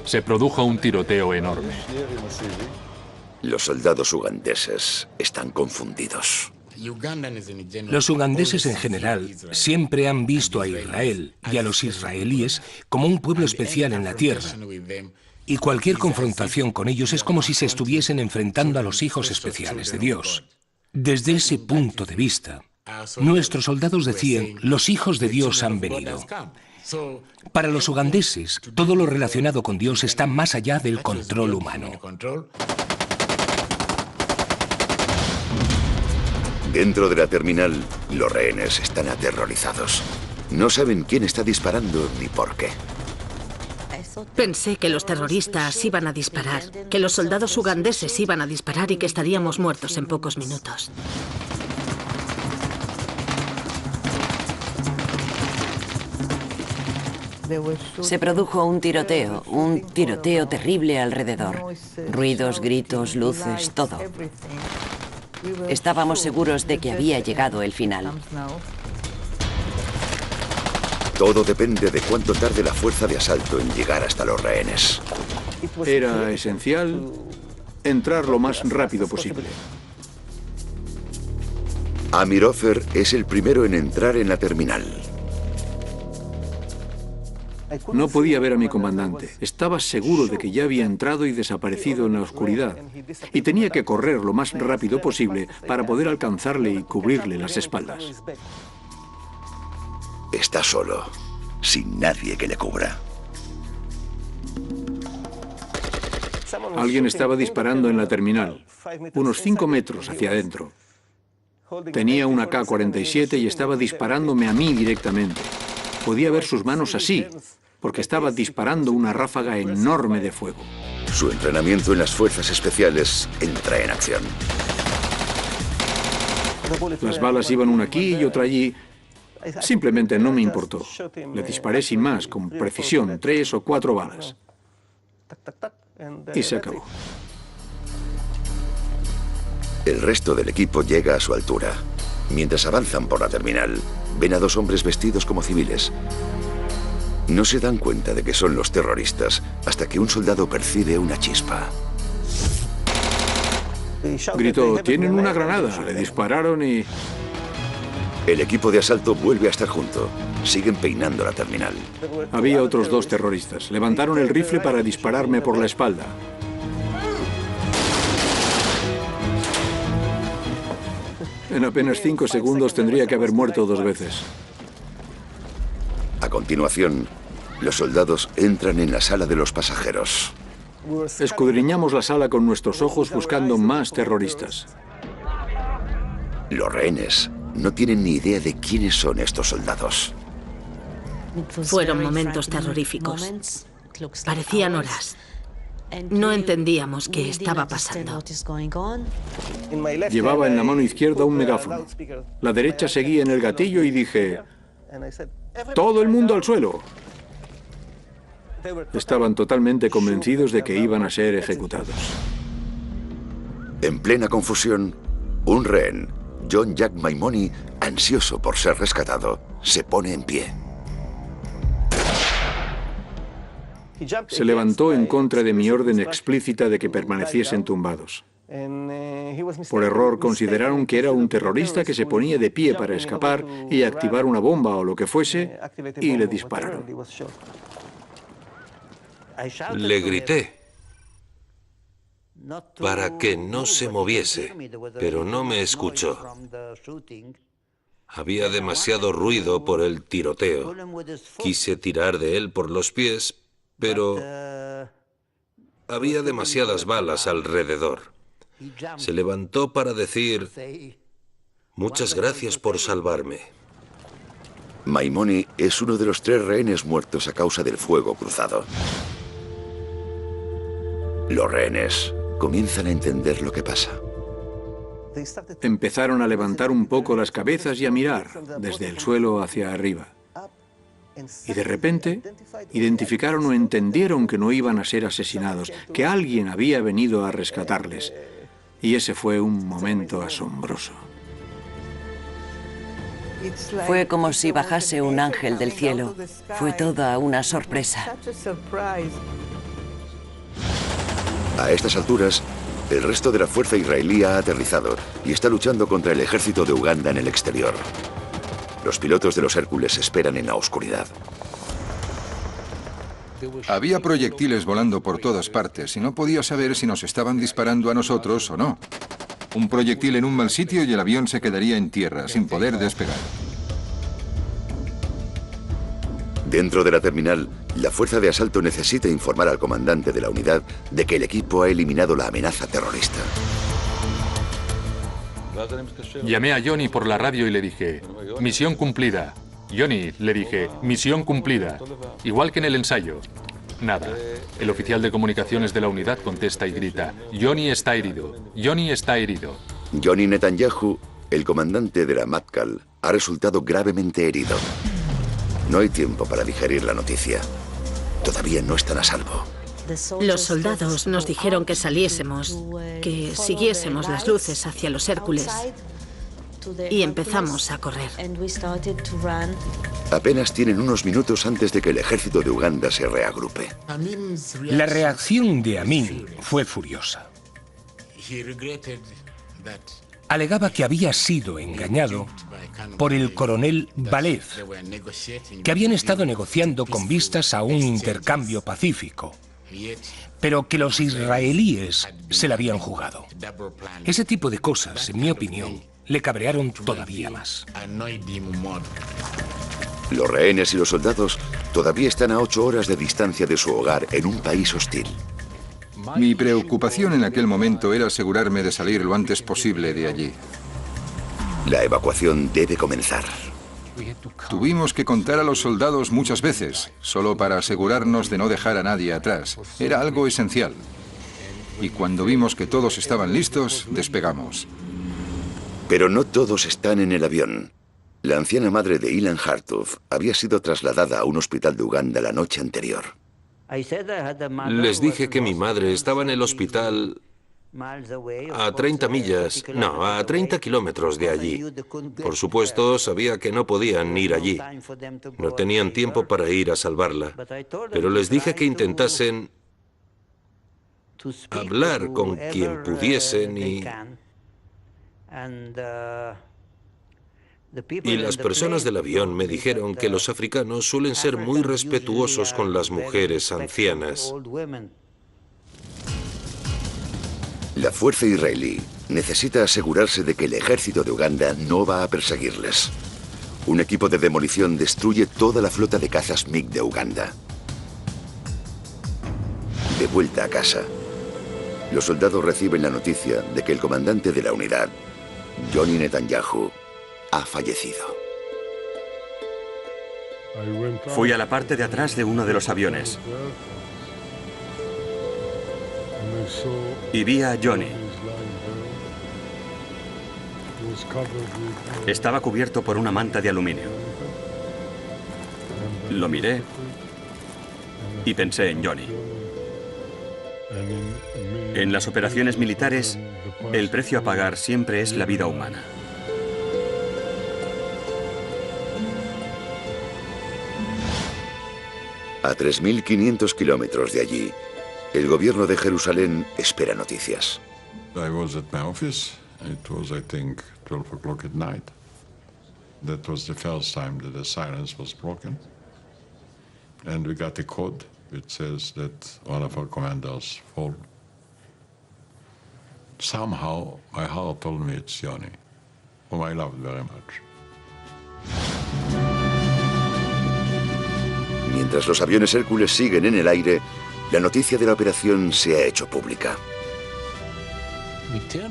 Se produjo un tiroteo enorme. Los soldados ugandeses están confundidos. Los ugandeses en general siempre han visto a Israel y a los israelíes como un pueblo especial en la tierra. Y cualquier confrontación con ellos es como si se estuviesen enfrentando a los hijos especiales de Dios. Desde ese punto de vista, nuestros soldados decían, los hijos de Dios han venido. Para los ugandeses, todo lo relacionado con Dios está más allá del control humano. Dentro de la terminal, los rehenes están aterrorizados. No saben quién está disparando ni por qué. Pensé que los terroristas iban a disparar, que los soldados ugandeses iban a disparar y que estaríamos muertos en pocos minutos. Se produjo un tiroteo terrible alrededor. Ruidos, gritos, luces, todo. Estábamos seguros de que había llegado el final. Todo depende de cuánto tarde la fuerza de asalto en llegar hasta los rehenes. Era esencial entrar lo más rápido posible. Amir Ofer es el primero en entrar en la terminal. No podía ver a mi comandante. Estaba seguro de que ya había entrado y desaparecido en la oscuridad. Y tenía que correr lo más rápido posible para poder alcanzarle y cubrirle las espaldas. Está solo, sin nadie que le cubra. Alguien estaba disparando en la terminal, unos 5 metros hacia adentro. Tenía una K-47 y estaba disparándome a mí directamente. Podía ver sus manos así, porque estaba disparando una ráfaga enorme de fuego. Su entrenamiento en las fuerzas especiales entra en acción. Las balas iban una aquí y otra allí. Simplemente no me importó. Le disparé sin más, con precisión, 3 o 4 balas. Y se acabó. El resto del equipo llega a su altura. Mientras avanzan por la terminal, ven a 2 hombres vestidos como civiles. No se dan cuenta de que son los terroristas hasta que un soldado percibe una chispa. Gritó, tienen una granada. Le dispararon y... El equipo de asalto vuelve a estar junto. Siguen peinando la terminal. Había otros 2 terroristas. Levantaron el rifle para dispararme por la espalda. En apenas 5 segundos tendría que haber muerto 2 veces. A continuación, los soldados entran en la sala de los pasajeros. Escudriñamos la sala con nuestros ojos buscando más terroristas. Los rehenes no tienen ni idea de quiénes son estos soldados. Fueron momentos terroríficos. Parecían horas. No entendíamos qué estaba pasando. Llevaba en la mano izquierda un megáfono. La derecha seguía en el gatillo y dije, ¡todo el mundo al suelo! Estaban totalmente convencidos de que iban a ser ejecutados. En plena confusión, un rehén, John Jack Maimoni, ansioso por ser rescatado, se pone en pie. Se levantó en contra de mi orden explícita de que permaneciesen tumbados. Por error consideraron que era un terrorista que se ponía de pie para escapar y activar una bomba o lo que fuese, y le dispararon. Le grité para que no se moviese, pero no me escuchó. Había demasiado ruido por el tiroteo. Quise tirar de él por los pies, pero había demasiadas balas alrededor. Se levantó para decir: muchas gracias por salvarme. Maimoni es uno de los 3 rehenes muertos a causa del fuego cruzado. Los rehenes comienzan a entender lo que pasa. Empezaron a levantar un poco las cabezas y a mirar desde el suelo hacia arriba. Y de repente identificaron o entendieron que no iban a ser asesinados, que alguien había venido a rescatarles. Y ese fue un momento asombroso. Fue como si bajase un ángel del cielo. Fue toda una sorpresa. A estas alturas, el resto de la fuerza israelí ha aterrizado y está luchando contra el ejército de Uganda en el exterior. Los pilotos de los Hércules esperan en la oscuridad. Había proyectiles volando por todas partes y no podía saber si nos estaban disparando a nosotros o no. Un proyectil en un mal sitio y el avión se quedaría en tierra, sin poder despegar. Dentro de la terminal, la fuerza de asalto necesita informar al comandante de la unidad de que el equipo ha eliminado la amenaza terrorista. Llamé a Johnny por la radio y le dije: misión cumplida. Johnny, le dije, misión cumplida. Igual que en el ensayo. Nada. El oficial de comunicaciones de la unidad contesta y grita: Johnny está herido. Johnny está herido. Johnny Netanyahu, el comandante de la Matkal, ha resultado gravemente herido. No hay tiempo para digerir la noticia. Todavía no están a salvo. Los soldados nos dijeron que saliésemos, que siguiésemos las luces hacia los Hércules. Y empezamos a correr. Apenas tienen unos minutos antes de que el ejército de Uganda se reagrupe. La reacción de Amin fue furiosa. Alegaba que había sido engañado por el coronel Balev, que habían estado negociando con vistas a un intercambio pacífico, pero que los israelíes se la habían jugado. Ese tipo de cosas, en mi opinión, le cabrearon todavía más. Los rehenes y los soldados todavía están a 8 horas de distancia de su hogar en un país hostil. Mi preocupación en aquel momento era asegurarme de salir lo antes posible de allí. La evacuación debe comenzar. Tuvimos que contar a los soldados muchas veces, solo para asegurarnos de no dejar a nadie atrás. Era algo esencial. Y cuando vimos que todos estaban listos, despegamos. Pero no todos están en el avión. La anciana madre de Ilan Hartov había sido trasladada a un hospital de Uganda la noche anterior. Les dije que mi madre estaba en el hospital a 30 millas, no, a 30 kilómetros de allí. Por supuesto, sabía que no podían ir allí. No tenían tiempo para ir a salvarla. Pero les dije que intentasen hablar con quien pudiesen y las personas del avión me dijeron que los africanos suelen ser muy respetuosos con las mujeres ancianas. La fuerza israelí necesita asegurarse de que el ejército de Uganda no va a perseguirles. Un equipo de demolición destruye toda la flota de cazas MiG de Uganda. De vuelta a casa, los soldados reciben la noticia de que el comandante de la unidad, Johnny Netanyahu, ha fallecido. Fui a la parte de atrás de uno de los aviones y vi a Johnny. Estaba cubierto por una manta de aluminio. Lo miré y pensé en Johnny. En las operaciones militares, el precio a pagar siempre es la vida humana. A 3.500 kilómetros de allí, el gobierno de Jerusalén espera noticias. I was at my office. It was, I think, 12 o'clock at night. That was the first time that the silence was broken. And we got a code which says that one of our commanders fall. Somehow, my heart told me it's Yoni, whom I loved very much. Mientras los aviones Hércules siguen en el aire, la noticia de la operación se ha hecho pública.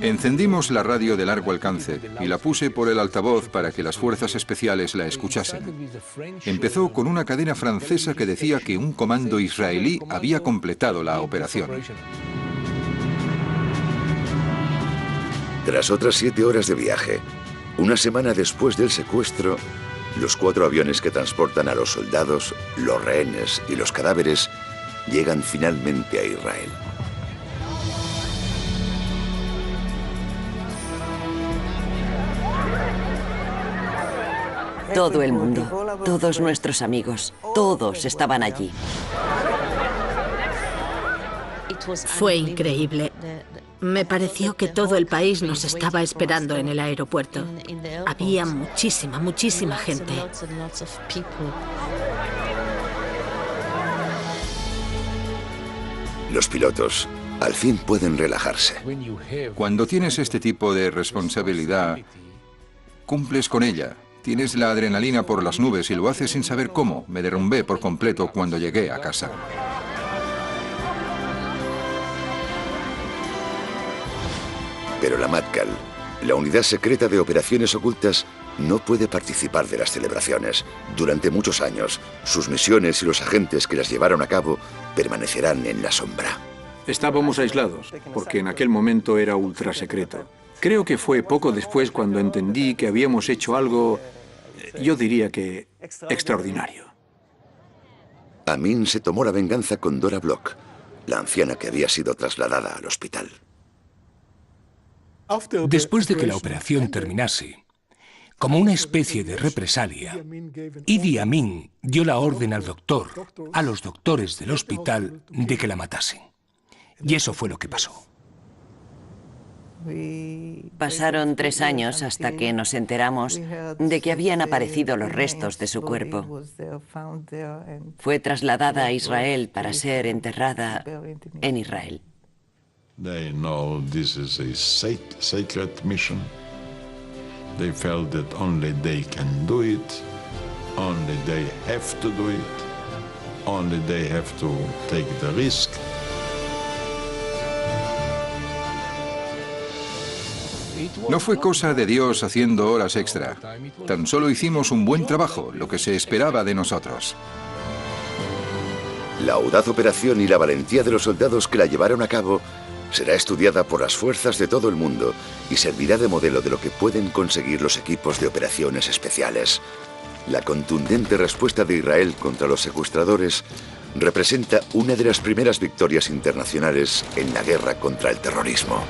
Encendimos la radio de largo alcance y la puse por el altavoz para que las fuerzas especiales la escuchasen. Empezó con una cadena francesa que decía que un comando israelí había completado la operación. Tras otras 7 horas de viaje, una semana después del secuestro, los 4 aviones que transportan a los soldados, los rehenes y los cadáveres llegan finalmente a Israel. Todo el mundo, todos nuestros amigos, todos estaban allí. Fue increíble. Me pareció que todo el país nos estaba esperando en el aeropuerto. Había muchísima gente. Los pilotos al fin pueden relajarse. Cuando tienes este tipo de responsabilidad, cumples con ella. Tienes la adrenalina por las nubes y lo haces sin saber cómo. Me derrumbé por completo cuando llegué a casa. Pero la Matkal, la unidad secreta de operaciones ocultas, no puede participar de las celebraciones. Durante muchos años, sus misiones y los agentes que las llevaron a cabo permanecerán en la sombra. Estábamos aislados, porque en aquel momento era ultra secreto. Creo que fue poco después cuando entendí que habíamos hecho algo, yo diría que extraordinario. Amin se tomó la venganza con Dora Bloch, la anciana que había sido trasladada al hospital. Después de que la operación terminase, como una especie de represalia, Idi Amin dio la orden a los doctores del hospital, de que la matasen. Y eso fue lo que pasó. Pasaron 3 años hasta que nos enteramos de que habían aparecido los restos de su cuerpo. Fue trasladada a Israel para ser enterrada en Israel. They know this is a sacred mission. They felt that only they can do it, only they have to do it, only they have to take the risk. No fue cosa de Dios haciendo horas extra. Tan solo hicimos un buen trabajo, lo que se esperaba de nosotros. La audaz operación y la valentía de los soldados que la llevaron a cabo será estudiada por las fuerzas de todo el mundo y servirá de modelo de lo que pueden conseguir los equipos de operaciones especiales. La contundente respuesta de Israel contra los secuestradores representa una de las primeras victorias internacionales en la guerra contra el terrorismo.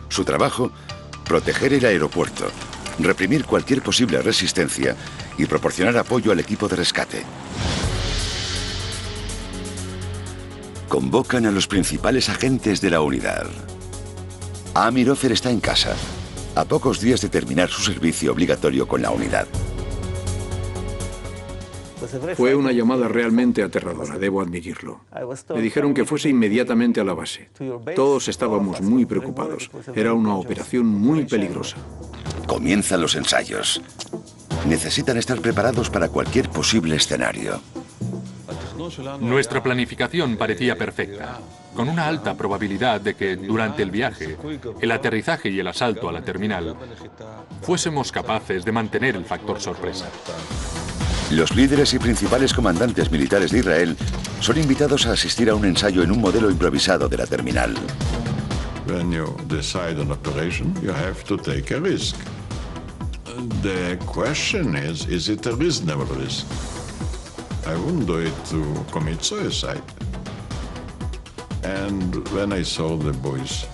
Su trabajo, proteger el aeropuerto, reprimir cualquier posible resistencia y proporcionar apoyo al equipo de rescate. Convocan a los principales agentes de la unidad. Amir Ofer está en casa, a pocos días de terminar su servicio obligatorio con la unidad. Fue una llamada realmente aterradora, debo admitirlo. Me dijeron que fuese inmediatamente a la base. Todos estábamos muy preocupados. Era una operación muy peligrosa. Comienzan los ensayos. Necesitan estar preparados para cualquier posible escenario. Nuestra planificación parecía perfecta, con una alta probabilidad de que durante el viaje, el aterrizaje y el asalto a la terminal, fuésemos capaces de mantener el factor sorpresa. Los líderes y principales comandantes militares de Israel son invitados a asistir a un ensayo en un modelo improvisado de la terminal. When you decide on operation, you have to take a risk. The question is it a reasonable risk? I wouldn't do it to commit suicide. And when I saw the boys,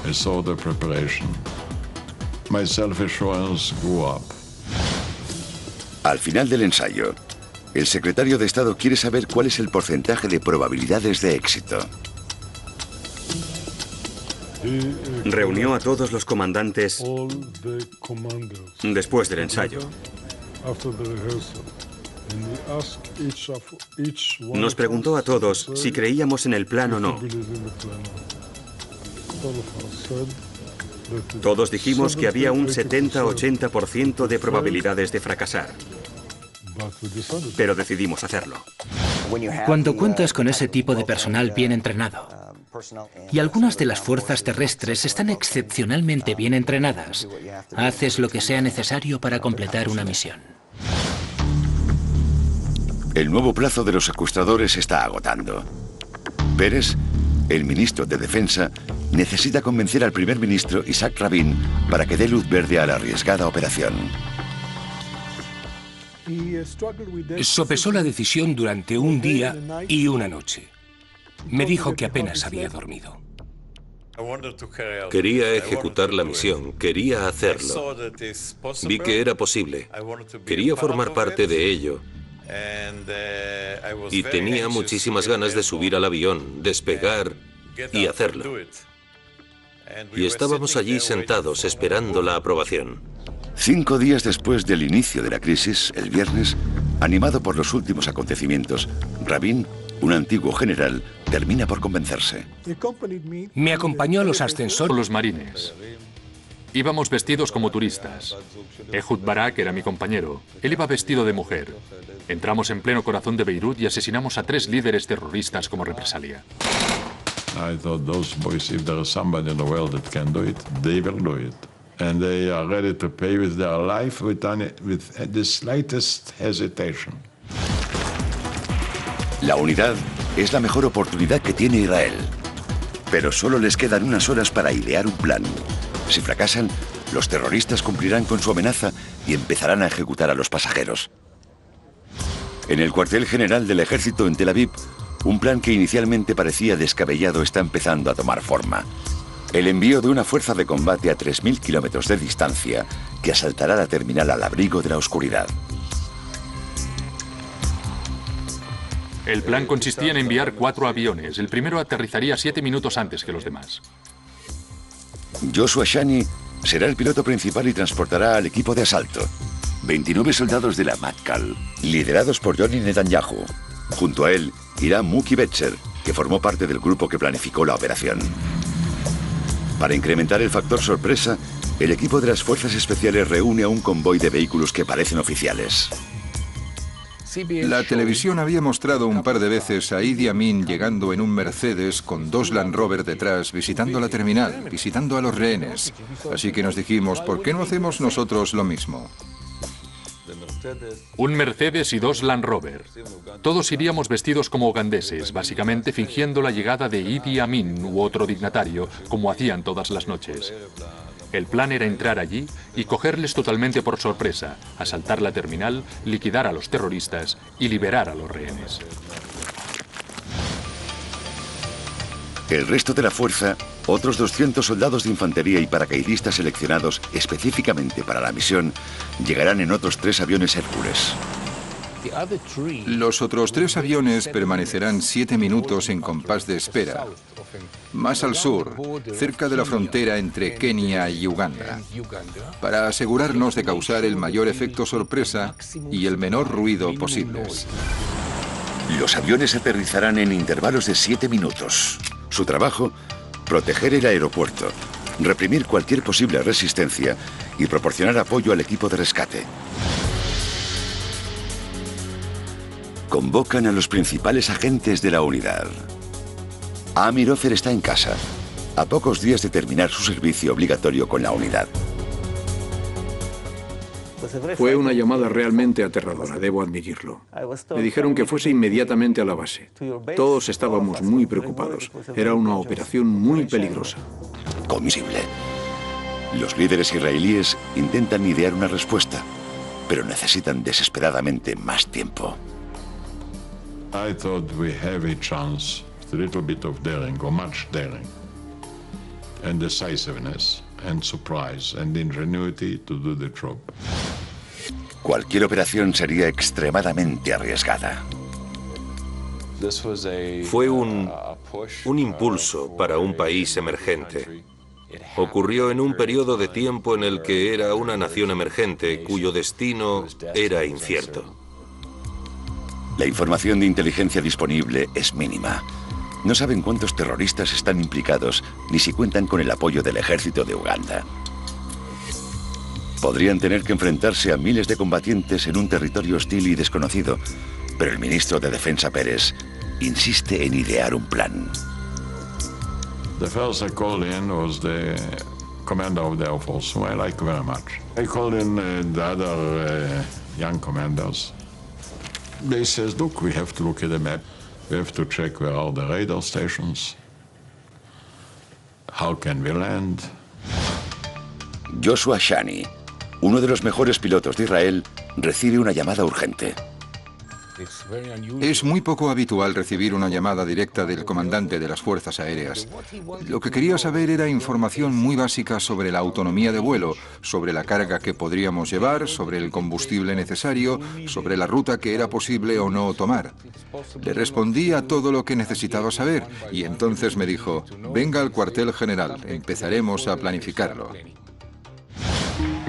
I saw the preparation, my self-assurance grew up. Al final del ensayo, el secretario de Estado quiere saber cuál es el porcentaje de probabilidades de éxito. Reunió a todos los comandantes después del ensayo. Nos preguntó a todos si creíamos en el plan o no. Todos dijimos que había un 70-80% de probabilidades de fracasar. Pero decidimos hacerlo. Cuando cuentas con ese tipo de personal bien entrenado, y algunas de las fuerzas terrestres están excepcionalmente bien entrenadas, haces lo que sea necesario para completar una misión. El nuevo plazo de los secuestradores se está agotando. Pérez, el ministro de Defensa, necesita convencer al primer ministro Isaac Rabin para que dé luz verde a la arriesgada operación. Sopesó la decisión durante un día y una noche. Me dijo que apenas había dormido. Quería ejecutar la misión, quería hacerlo. Vi que era posible. Quería formar parte de ello. Y tenía muchísimas ganas de subir al avión, despegar y hacerlo. Y estábamos allí sentados esperando la aprobación. 5 días después del inicio de la crisis, el viernes, animado por los últimos acontecimientos, Rabin, un antiguo general, termina por convencerse. Me acompañó a los ascensores. Los marines. Íbamos vestidos como turistas. Ehud Barak era mi compañero. Él iba vestido de mujer. Entramos en pleno corazón de Beirut y asesinamos a 3 líderes terroristas como represalia. I thought those boys, if there is somebody in the world that can do it, they will do it. And they are ready to pay with their life with the slightest hesitation. La unidad es la mejor oportunidad que tiene Israel. Pero solo les quedan unas horas para idear un plan. Si fracasan, los terroristas cumplirán con su amenaza y empezarán a ejecutar a los pasajeros. En el cuartel general del ejército en Tel Aviv, un plan que inicialmente parecía descabellado está empezando a tomar forma. El envío de una fuerza de combate a 3.000 kilómetros de distancia que asaltará la terminal al abrigo de la oscuridad. El plan consistía en enviar 4 aviones. El primero aterrizaría 7 minutos antes que los demás. Joshua Shani será el piloto principal y transportará al equipo de asalto. 29 soldados de la Matkal, liderados por Yoni Netanyahu. Junto a él irá Muki Betzer, que formó parte del grupo que planificó la operación. Para incrementar el factor sorpresa, el equipo de las fuerzas especiales reúne a un convoy de vehículos que parecen oficiales. La televisión había mostrado un par de veces a Idi Amin llegando en un Mercedes con 2 Land Rover detrás, visitando la terminal, visitando a los rehenes. Así que nos dijimos, ¿por qué no hacemos nosotros lo mismo? Un Mercedes y 2 Land Rover. Todos iríamos vestidos como ugandeses, básicamente fingiendo la llegada de Idi Amin u otro dignatario, como hacían todas las noches. El plan era entrar allí y cogerles totalmente por sorpresa, asaltar la terminal, liquidar a los terroristas y liberar a los rehenes. El resto de la fuerza, otros 200 soldados de infantería y paracaidistas seleccionados específicamente para la misión, llegarán en otros 3 aviones Hércules. Los otros 3 aviones permanecerán 7 minutos en compás de espera, más al sur, cerca de la frontera entre Kenia y Uganda, para asegurarnos de causar el mayor efecto sorpresa y el menor ruido posibles. Los aviones aterrizarán en intervalos de 7 minutos. Su trabajo, proteger el aeropuerto, reprimir cualquier posible resistencia y proporcionar apoyo al equipo de rescate. Convocan a los principales agentes de la unidad. Amir Ofer está en casa, a pocos días de terminar su servicio obligatorio con la unidad. Fue una llamada realmente aterradora, debo admitirlo. Me dijeron que fuese inmediatamente a la base. Todos estábamos muy preocupados. Era una operación muy peligrosa. Comisible. Los líderes israelíes intentan idear una respuesta, pero necesitan desesperadamente más tiempo. I thought we have a chance with a little bit of daring, or much daring, and decisiveness, and surprise, and ingenuity to do the job. Cualquier operación sería extremadamente arriesgada. Fue un impulso para un país emergente. Ocurrió en un periodo de tiempo en el que era una nación emergente cuyo destino era incierto. La información de inteligencia disponible es mínima. No saben cuántos terroristas están implicados, ni si cuentan con el apoyo del ejército de Uganda. Podrían tener que enfrentarse a miles de combatientes en un territorio hostil y desconocido, pero el ministro de Defensa Pérez insiste en idear un plan. The first I called in was the commander of the Air Force, who I like very much. I called in the other young commanders. They says, look, we have to look at the map. We have to check where are the radar stations. How can we land? Joshua Shani, uno de los mejores pilotos de Israel, recibe una llamada urgente. Es muy poco habitual recibir una llamada directa del comandante de las Fuerzas Aéreas. Lo que quería saber era información muy básica sobre la autonomía de vuelo, sobre la carga que podríamos llevar, sobre el combustible necesario, sobre la ruta que era posible o no tomar. Le respondí a todo lo que necesitaba saber y entonces me dijo, venga al cuartel general, empezaremos a planificarlo.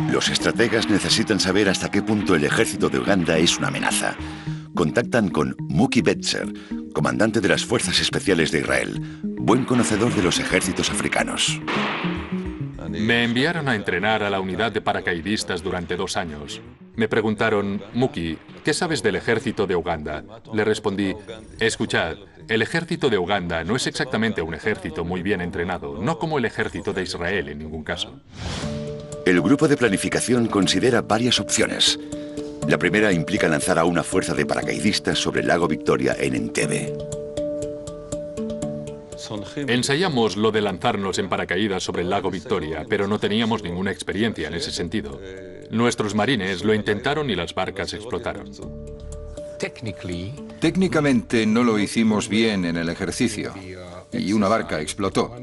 Los estrategas necesitan saber hasta qué punto el ejército de Uganda es una amenaza. Contactan con Muki Betzer, comandante de las Fuerzas Especiales de Israel, buen conocedor de los ejércitos africanos. Me enviaron a entrenar a la unidad de paracaidistas durante 2 años. Me preguntaron, Muki, ¿qué sabes del ejército de Uganda? Le respondí, escuchad, el ejército de Uganda no es exactamente un ejército muy bien entrenado, no como el ejército de Israel en ningún caso. El grupo de planificación considera varias opciones. La primera implica lanzar a una fuerza de paracaidistas sobre el lago Victoria en Entebbe. Ensayamos lo de lanzarnos en paracaídas sobre el lago Victoria, pero no teníamos ninguna experiencia en ese sentido. Nuestros marines lo intentaron y las barcas explotaron. Técnicamente no lo hicimos bien en el ejercicio y una barca explotó.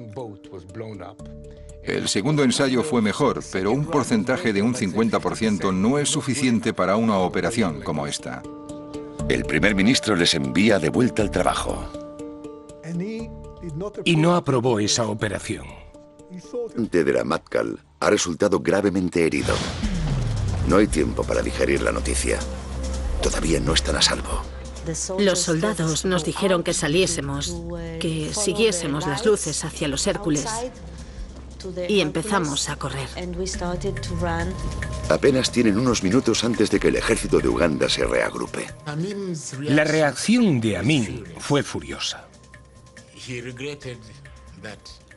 El segundo ensayo fue mejor, pero un porcentaje de un 50% no es suficiente para una operación como esta. El primer ministro les envía de vuelta al trabajo. Y no aprobó esa operación. De Matkal ha resultado gravemente herido. No hay tiempo para digerir la noticia. Todavía no están a salvo. Los soldados nos dijeron que saliésemos, que siguiésemos las luces hacia los Hércules. Y empezamos a correr. Apenas tienen unos minutos antes de que el ejército de Uganda se reagrupe. La reacción de Amin fue furiosa.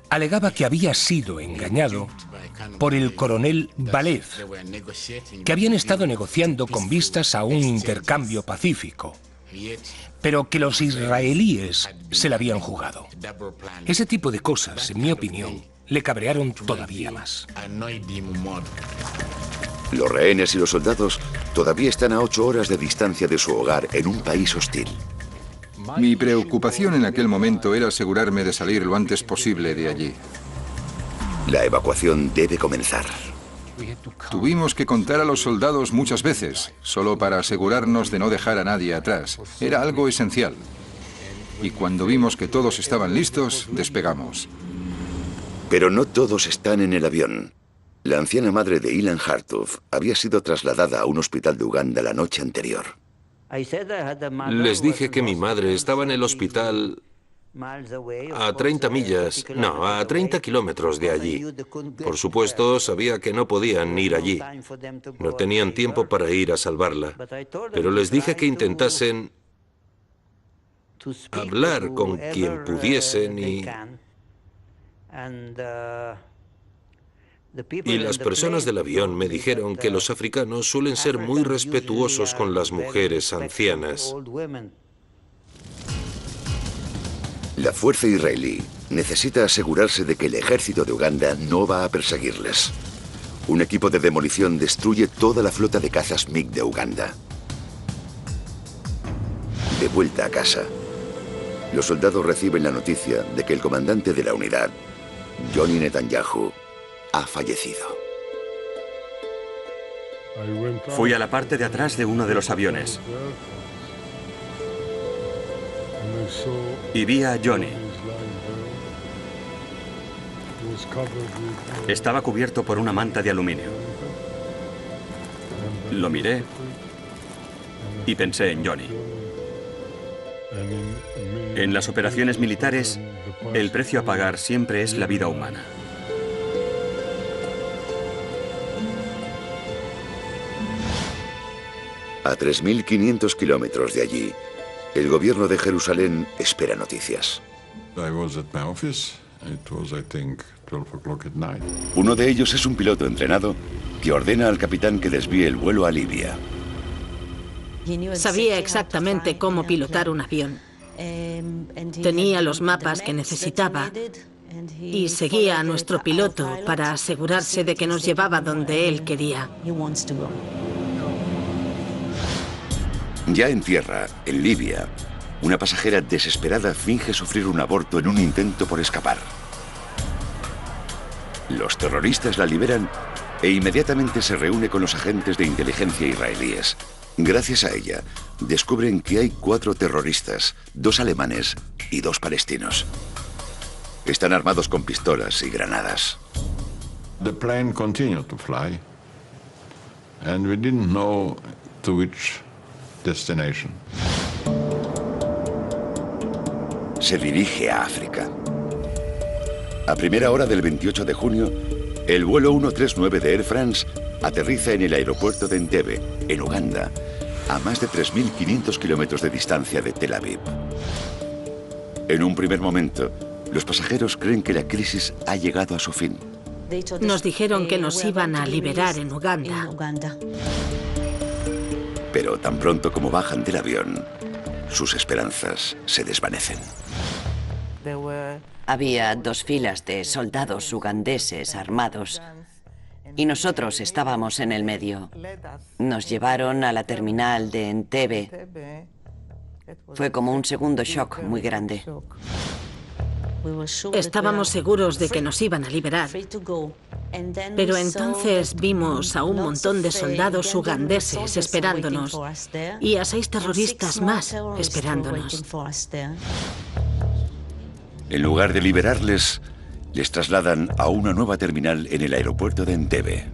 Alegaba que había sido engañado por el coronel Balev, que habían estado negociando con vistas a un intercambio pacífico, pero que los israelíes se la habían jugado. Ese tipo de cosas, en mi opinión, le cabrearon todavía más. Los rehenes y los soldados todavía están a 8 horas de distancia de su hogar en un país hostil. Mi preocupación en aquel momento era asegurarme de salir lo antes posible de allí. La evacuación debe comenzar. Tuvimos que contar a los soldados muchas veces, solo para asegurarnos de no dejar a nadie atrás. Era algo esencial. Y cuando vimos que todos estaban listos, despegamos. Pero no todos están en el avión. La anciana madre de Ilan Hartuf había sido trasladada a un hospital de Uganda la noche anterior. Les dije que mi madre estaba en el hospital a 30 millas, no, a 30 kilómetros de allí. Por supuesto, sabía que no podían ir allí. No tenían tiempo para ir a salvarla. Pero les dije que intentasen hablar con quien pudiesen y las personas del avión me dijeron que los africanos suelen ser muy respetuosos con las mujeres ancianas. La fuerza israelí necesita asegurarse de que el ejército de Uganda no va a perseguirles. Un equipo de demolición destruye toda la flota de cazas MiG de Uganda. De vuelta a casa, los soldados reciben la noticia de que el comandante de la unidad, Johnny Netanyahu, ha fallecido. Fui a la parte de atrás de uno de los aviones y vi a Johnny. Estaba cubierto por una manta de aluminio. Lo miré y pensé en Johnny. En las operaciones militares, el precio a pagar siempre es la vida humana. A 3.500 kilómetros de allí, el gobierno de Jerusalén espera noticias. Uno de ellos es un piloto entrenado que ordena al capitán que desvíe el vuelo a Libia. Sabía exactamente cómo pilotar un avión. Tenía los mapas que necesitaba y seguía a nuestro piloto para asegurarse de que nos llevaba donde él quería. Ya en tierra, en Libia, una pasajera desesperada finge sufrir un aborto en un intento por escapar. Los terroristas la liberan e inmediatamente se reúne con los agentes de inteligencia israelíes. Gracias a ella, descubren que hay 4 terroristas, 2 alemanes y 2 palestinos. Están armados con pistolas y granadas. The plane continued to fly, and we didn't know to which destination. Se dirige a África. A primera hora del 28 de junio, el vuelo 139 de Air France aterriza en el aeropuerto de Entebbe, en Uganda, a más de 3.500 kilómetros de distancia de Tel Aviv. En un primer momento, los pasajeros creen que la crisis ha llegado a su fin. Nos dijeron que nos iban a liberar en Uganda. Pero tan pronto como bajan del avión, sus esperanzas se desvanecen. Había 2 filas de soldados ugandeses armados y nosotros estábamos en el medio. Nos llevaron a la terminal de Entebbe. Fue como un segundo shock muy grande. Estábamos seguros de que nos iban a liberar. Pero entonces vimos a un montón de soldados ugandeses esperándonos y a 6 terroristas más esperándonos. En lugar de liberarles, les trasladan a una nueva terminal en el aeropuerto de Entebbe.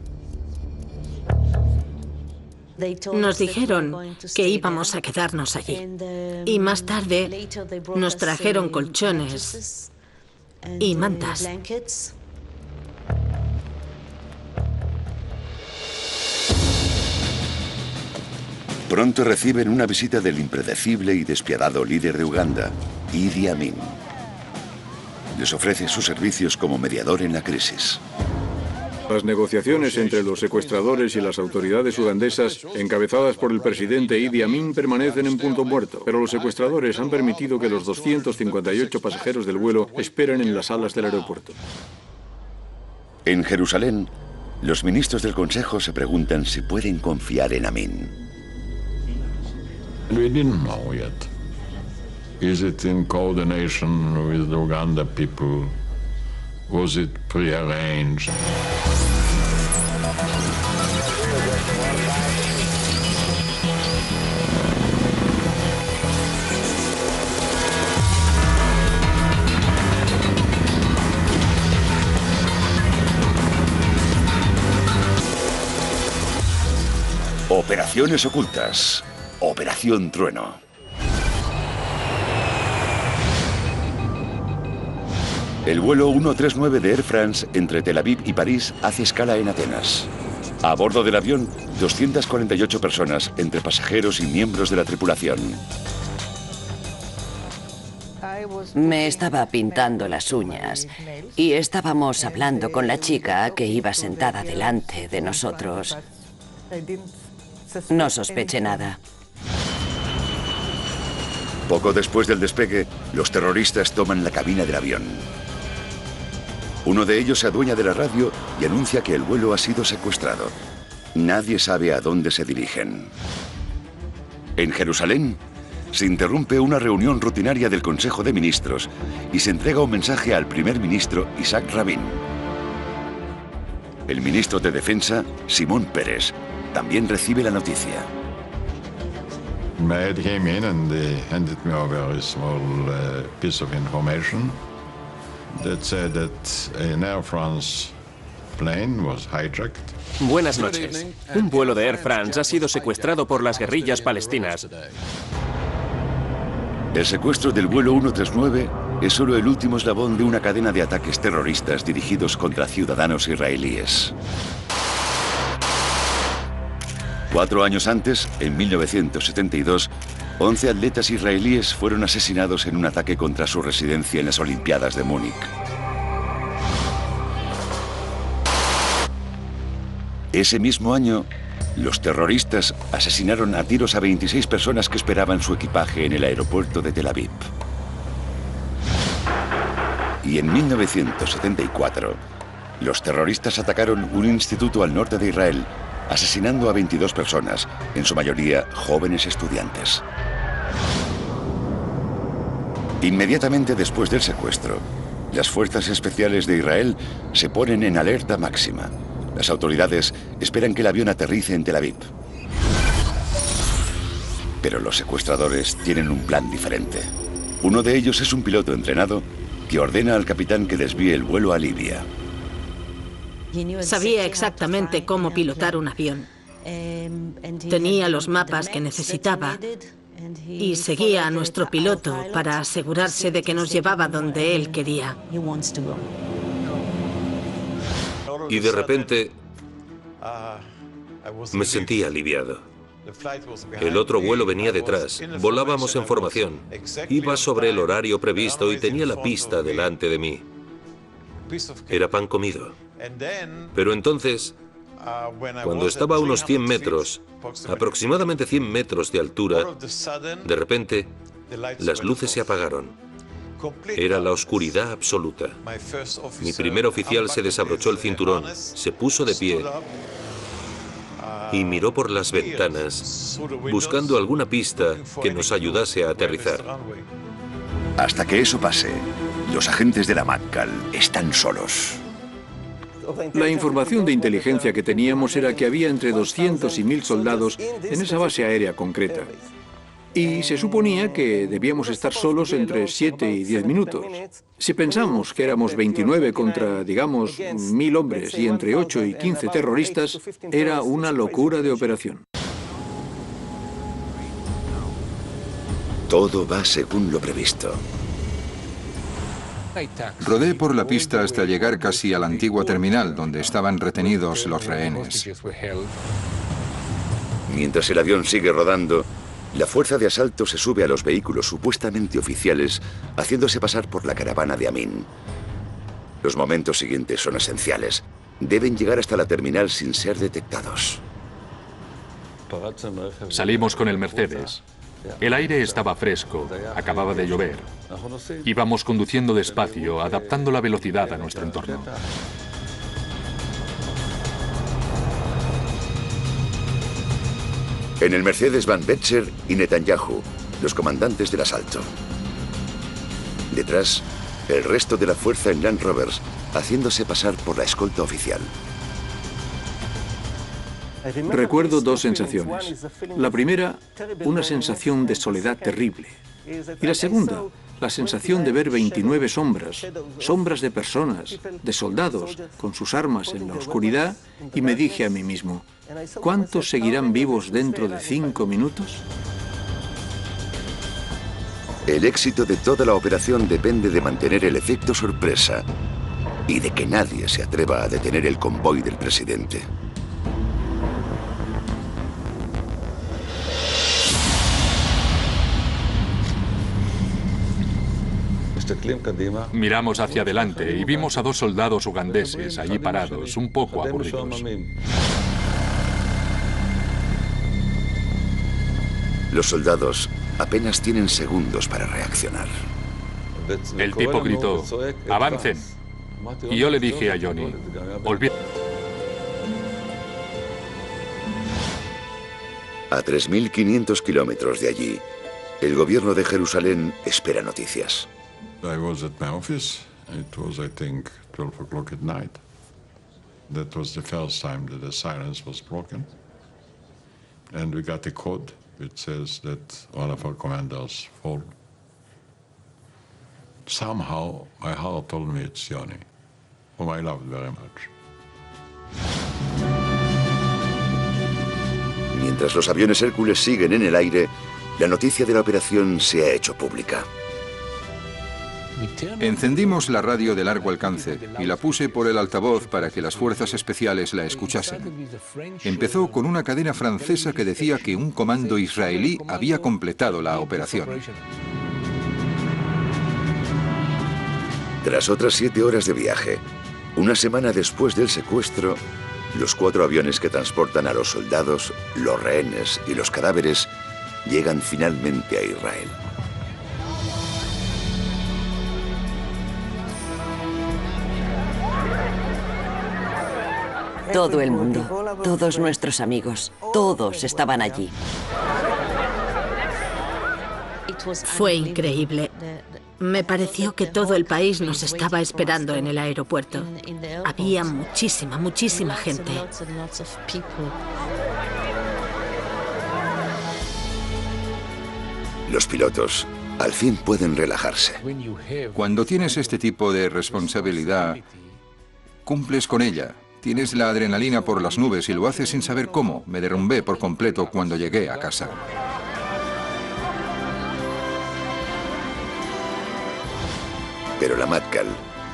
Nos dijeron que íbamos a quedarnos allí. Y más tarde nos trajeron colchones y mantas. Pronto reciben una visita del impredecible y despiadado líder de Uganda, Idi Amin. Les ofrece sus servicios como mediador en la crisis. Las negociaciones entre los secuestradores y las autoridades ugandesas, encabezadas por el presidente Idi Amin, permanecen en punto muerto, pero los secuestradores han permitido que los 258 pasajeros del vuelo esperen en las salas del aeropuerto. En Jerusalén, los ministros del Consejo se preguntan si pueden confiar en Amin. We didn't know yet. Is it in coordination with the Uganda people? Was it prearranged? Operaciones ocultas. Operación Trueno. El vuelo 139 de Air France entre Tel Aviv y París hace escala en Atenas. A bordo del avión, 248 personas, entre pasajeros y miembros de la tripulación. Me estaba pintando las uñas y estábamos hablando con la chica que iba sentada delante de nosotros. No sospeché nada. Poco después del despegue, los terroristas toman la cabina del avión. Uno de ellos se adueña de la radio y anuncia que el vuelo ha sido secuestrado. Nadie sabe a dónde se dirigen. En Jerusalén, se interrumpe una reunión rutinaria del Consejo de Ministros y se entrega un mensaje al primer ministro Isaac Rabin. El ministro de Defensa, Simón Peres, también recibe la noticia. My head came in and they handed me a very small piece of information that said that an Air France plane was hijacked. Buenas noches. Un vuelo de Air France ha sido secuestrado por las guerrillas palestinas. El secuestro del vuelo 139 es solo el último eslabón de una cadena de ataques terroristas dirigidos contra ciudadanos israelíes. 4 años antes, en 1972, 11 atletas israelíes fueron asesinados en un ataque contra su residencia en las Olimpiadas de Múnich. Ese mismo año, los terroristas asesinaron a tiros a 26 personas que esperaban su equipaje en el aeropuerto de Tel Aviv. Y en 1974, los terroristas atacaron un instituto al norte de Israel, asesinando a 22 personas, en su mayoría jóvenes estudiantes. Inmediatamente después del secuestro, las fuerzas especiales de Israel se ponen en alerta máxima. Las autoridades esperan que el avión aterrice en Tel Aviv. Pero los secuestradores tienen un plan diferente. Uno de ellos es un piloto entrenado que ordena al capitán que desvíe el vuelo a Libia. Sabía exactamente cómo pilotar un avión. Tenía los mapas que necesitaba y seguía a nuestro piloto para asegurarse de que nos llevaba donde él quería. Y de repente me sentí aliviado. El otro vuelo venía detrás. Volábamos en formación. Iba sobre el horario previsto y tenía la pista delante de mí. Era pan comido. Pero entonces, cuando estaba a unos 100 metros, aproximadamente 100 metros de altura, de repente, las luces se apagaron. Era la oscuridad absoluta. Mi primer oficial se desabrochó el cinturón, se puso de pie y miró por las ventanas, buscando alguna pista que nos ayudase a aterrizar. Hasta que eso pase, los agentes de la Matkal están solos. La información de inteligencia que teníamos era que había entre 200 y 1000 soldados en esa base aérea concreta. Y se suponía que debíamos estar solos entre 7 y 10 minutos. Si pensamos que éramos 29 contra, digamos, 1000 hombres y entre 8 y 15 terroristas, era una locura de operación. Todo va según lo previsto. Rodé por la pista hasta llegar casi a la antigua terminal, donde estaban retenidos los rehenes. Mientras el avión sigue rodando, la fuerza de asalto se sube a los vehículos supuestamente oficiales, haciéndose pasar por la caravana de Amin. Los momentos siguientes son esenciales. Deben llegar hasta la terminal sin ser detectados. Salimos con el Mercedes. El aire estaba fresco, acababa de llover. Íbamos conduciendo despacio, adaptando la velocidad a nuestro entorno. En el Mercedes van Betzer y Netanyahu, los comandantes del asalto. Detrás, el resto de la fuerza en Land Rovers, haciéndose pasar por la escolta oficial. Recuerdo dos sensaciones. La primera, una sensación de soledad terrible. Y la segunda, la sensación de ver 29 sombras, sombras de personas, de soldados, con sus armas en la oscuridad, y me dije a mí mismo, ¿cuántos seguirán vivos dentro de 5 minutos? El éxito de toda la operación depende de mantener el efecto sorpresa y de que nadie se atreva a detener el convoy del presidente. Miramos hacia adelante y vimos a 2 soldados ugandeses allí parados, un poco aburridos. Los soldados apenas tienen segundos para reaccionar. El tipo gritó, ¡avancen! Y yo le dije a Johnny, olvídate. A 3.500 kilómetros de allí, el gobierno de Jerusalén espera noticias. I was at my office. It was, I think, 12 o'clock at night. That was the first time that the silence was broken. And we got a code which says that one of our commanders fall. Somehow, my heart told me it's Johnny, whom I loved very much. Mientras los aviones Hércules siguen en el aire, la noticia de la operación se ha hecho pública. Encendimos la radio de largo alcance y la puse por el altavoz para que las fuerzas especiales la escuchasen. Empezó con una cadena francesa que decía que un comando israelí había completado la operación. Tras otras 7 horas de viaje, una semana después del secuestro, los 4 aviones que transportan a los soldados, los rehenes y los cadáveres llegan finalmente a Israel. Todo el mundo, todos nuestros amigos, todos estaban allí. Fue increíble. Me pareció que todo el país nos estaba esperando en el aeropuerto. Había muchísima gente. Los pilotos al fin pueden relajarse. Cuando tienes este tipo de responsabilidad, cumples con ella. Tienes la adrenalina por las nubes y lo haces sin saber cómo. Me derrumbé por completo cuando llegué a casa. Pero la Matkal,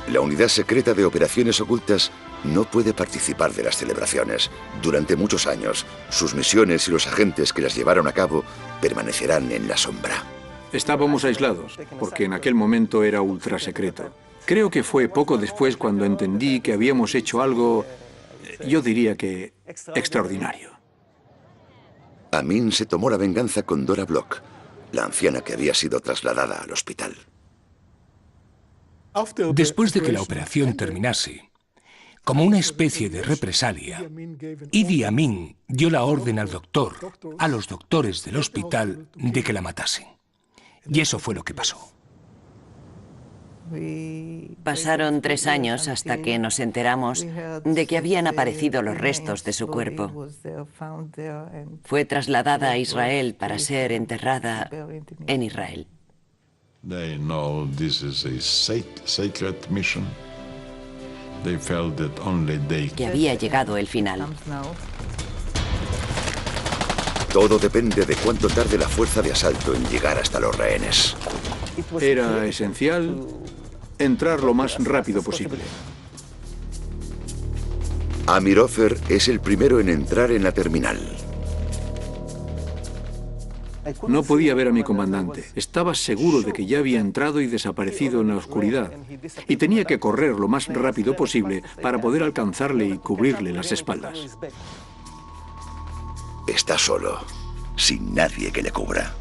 la unidad secreta de operaciones ocultas, no puede participar de las celebraciones. Durante muchos años, sus misiones y los agentes que las llevaron a cabo permanecerán en la sombra. Estábamos aislados, porque en aquel momento era ultra secreto. Creo que fue poco después cuando entendí que habíamos hecho algo, yo diría que extraordinario. Amin se tomó la venganza con Dora Bloch, la anciana que había sido trasladada al hospital. Después de que la operación terminase, como una especie de represalia, Idi Amin dio la orden a los doctores del hospital, de que la matasen. Y eso fue lo que pasó. Pasaron 3 años hasta que nos enteramos de que habían aparecido los restos de su cuerpo. Fue trasladada a Israel para ser enterrada en Israel. They know this is a sacred mission. They felt that only they... Que había llegado el final. Todo depende de cuánto tarde la fuerza de asalto en llegar hasta los rehenes. Era esencial entrar lo más rápido posible. Amir Ofer es el primero en entrar en la terminal. No podía ver a mi comandante. Estaba seguro de que ya había entrado y desaparecido en la oscuridad. Y tenía que correr lo más rápido posible para poder alcanzarle y cubrirle las espaldas. Está solo, sin nadie que le cubra.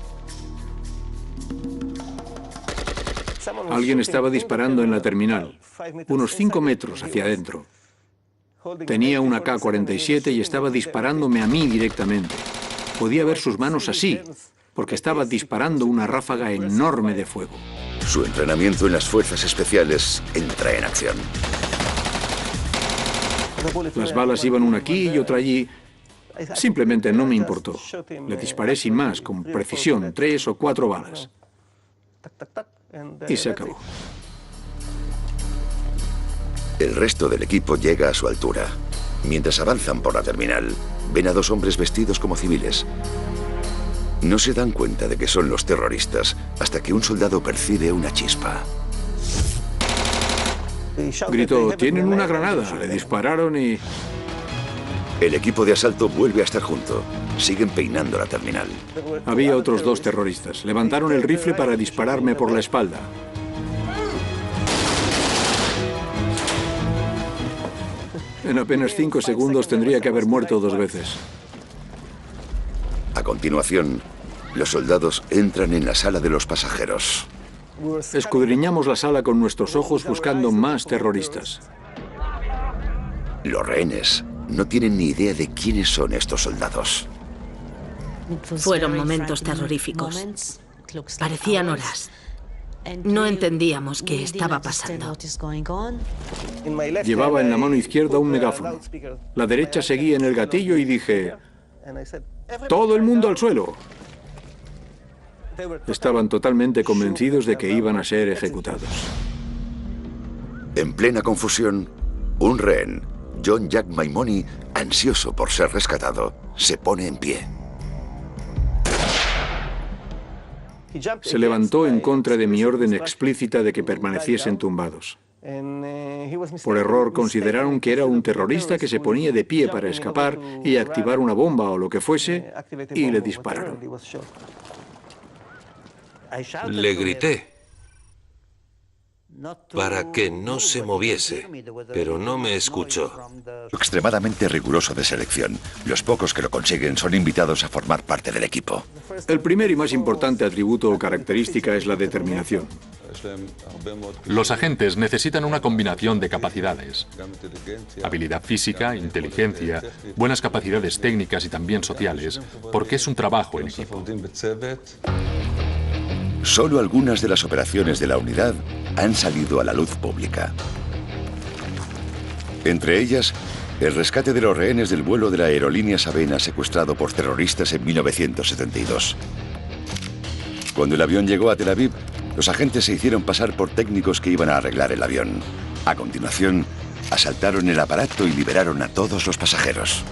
Alguien estaba disparando en la terminal, unos 5 metros hacia adentro. Tenía una K-47 y estaba disparándome a mí directamente. Podía ver sus manos así, porque estaba disparando una ráfaga enorme de fuego. Su entrenamiento en las fuerzas especiales entra en acción. Las balas iban una aquí y otra allí. Simplemente no me importó. Le disparé sin más, con precisión, 3 o 4 balas. Y se acabó. El resto del equipo llega a su altura. Mientras avanzan por la terminal, ven a 2 hombres vestidos como civiles. No se dan cuenta de que son los terroristas hasta que un soldado percibe una chispa. Gritó, tienen una granada. Le dispararon y... El equipo de asalto vuelve a estar junto. Siguen peinando la terminal. Había otros 2 terroristas. Levantaron el rifle para dispararme por la espalda. En apenas 5 segundos tendría que haber muerto 2 veces. A continuación, los soldados entran en la sala de los pasajeros. Escudriñamos la sala con nuestros ojos buscando más terroristas. Los rehenes no tienen ni idea de quiénes son estos soldados. Fueron momentos terroríficos. Parecían horas. No entendíamos qué estaba pasando. Llevaba en la mano izquierda un megáfono. La derecha seguía en el gatillo y dije: ¡todo el mundo al suelo! Estaban totalmente convencidos de que iban a ser ejecutados. En plena confusión, un rehén, John Jack Maimoni, ansioso por ser rescatado, se pone en pie. Se levantó en contra de mi orden explícita de que permaneciesen tumbados. Por error consideraron que era un terrorista que se ponía de pie para escapar y activar una bomba o lo que fuese, y le dispararon. Le grité para que no se moviese, pero no me escuchó. Extremadamente riguroso de selección. Los pocos que lo consiguen son invitados a formar parte del equipo. El primer y más importante atributo o característica es la determinación. Los agentes necesitan una combinación de capacidades: habilidad física, inteligencia, buenas capacidades técnicas y también sociales, porque es un trabajo en equipo. Solo algunas de las operaciones de la unidad han salido a la luz pública. Entre ellas, el rescate de los rehenes del vuelo de la aerolínea Sabena secuestrado por terroristas en 1972. Cuando el avión llegó a Tel Aviv, los agentes se hicieron pasar por técnicos que iban a arreglar el avión. A continuación, asaltaron el aparato y liberaron a todos los pasajeros.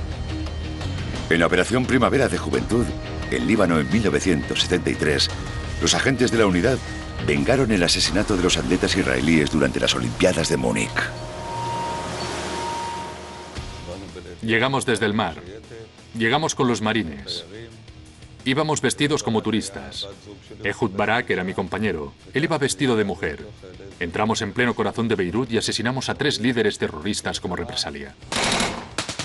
En la Operación Primavera de Juventud, en Líbano en 1973, los agentes de la unidad vengaron el asesinato de los atletas israelíes durante las Olimpiadas de Múnich. Llegamos desde el mar. Llegamos con los marines. Íbamos vestidos como turistas. Ehud Barak era mi compañero. Él iba vestido de mujer. Entramos en pleno corazón de Beirut y asesinamos a 3 líderes terroristas como represalia.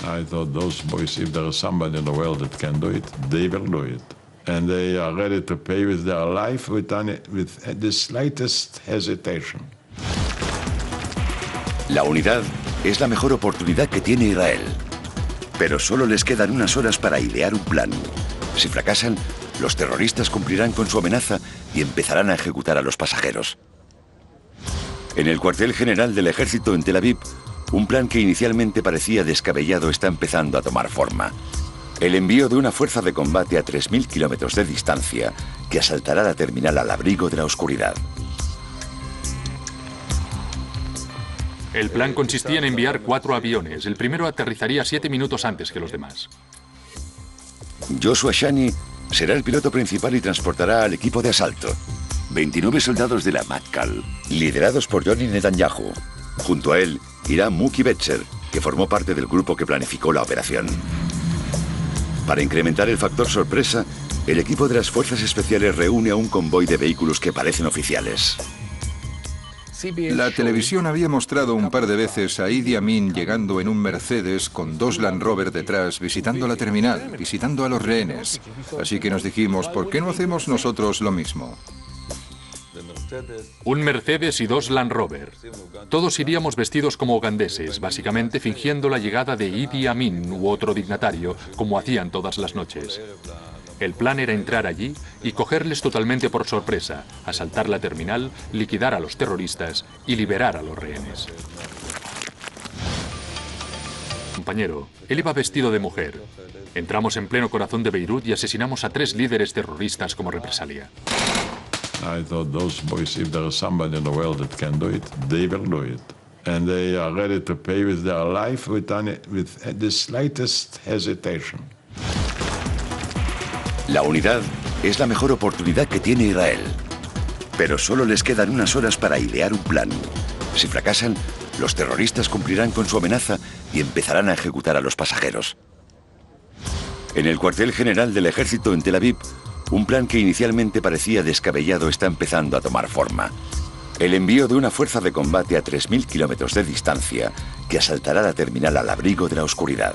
I thought those boys, if there is somebody in the world that can do it, they will do it. And they are ready to pay with their life with the slightest hesitation. La unidad es la mejor oportunidad que tiene Israel. Pero solo les quedan unas horas para idear un plan. Si fracasan, los terroristas cumplirán con su amenaza y empezarán a ejecutar a los pasajeros. En el cuartel general del ejército en Tel Aviv, un plan que inicialmente parecía descabellado está empezando a tomar forma. El envío de una fuerza de combate a 3.000 kilómetros de distancia que asaltará la terminal al abrigo de la oscuridad. El plan consistía en enviar 4 aviones. El primero aterrizaría 7 minutos antes que los demás. Joshua Shani será el piloto principal y transportará al equipo de asalto. 29 soldados de la Matkal, liderados por Yoni Netanyahu. Junto a él irá Muki Betzer, que formó parte del grupo que planificó la operación. Para incrementar el factor sorpresa, el equipo de las fuerzas especiales reúne a un convoy de vehículos que parecen oficiales. La televisión había mostrado un par de veces a Idi Amin llegando en un Mercedes con 2 Land Rover detrás, visitando la terminal, visitando a los rehenes. Así que nos dijimos, ¿por qué no hacemos nosotros lo mismo? Un Mercedes y 2 Land Rover. Todos iríamos vestidos como ugandeses, básicamente fingiendo la llegada de Idi Amin u otro dignatario, como hacían todas las noches. El plan era entrar allí y cogerles totalmente por sorpresa, asaltar la terminal, liquidar a los terroristas y liberar a los rehenes. Compañero, él iba vestido de mujer. Entramos en pleno corazón de Beirut y asesinamos a 3 líderes terroristas como represalia. I thought those boys, if there is somebody in the world that can do it, they will do it. And they are ready to pay with their life with the slightest hesitation. La unidad es la mejor oportunidad que tiene Israel. Pero solo les quedan unas horas para idear un plan. Si fracasan, los terroristas cumplirán con su amenaza y empezarán a ejecutar a los pasajeros. En el cuartel general del ejército en Tel Aviv, un plan que inicialmente parecía descabellado está empezando a tomar forma. El envío de una fuerza de combate a 3.000 kilómetros de distancia que asaltará la terminal al abrigo de la oscuridad.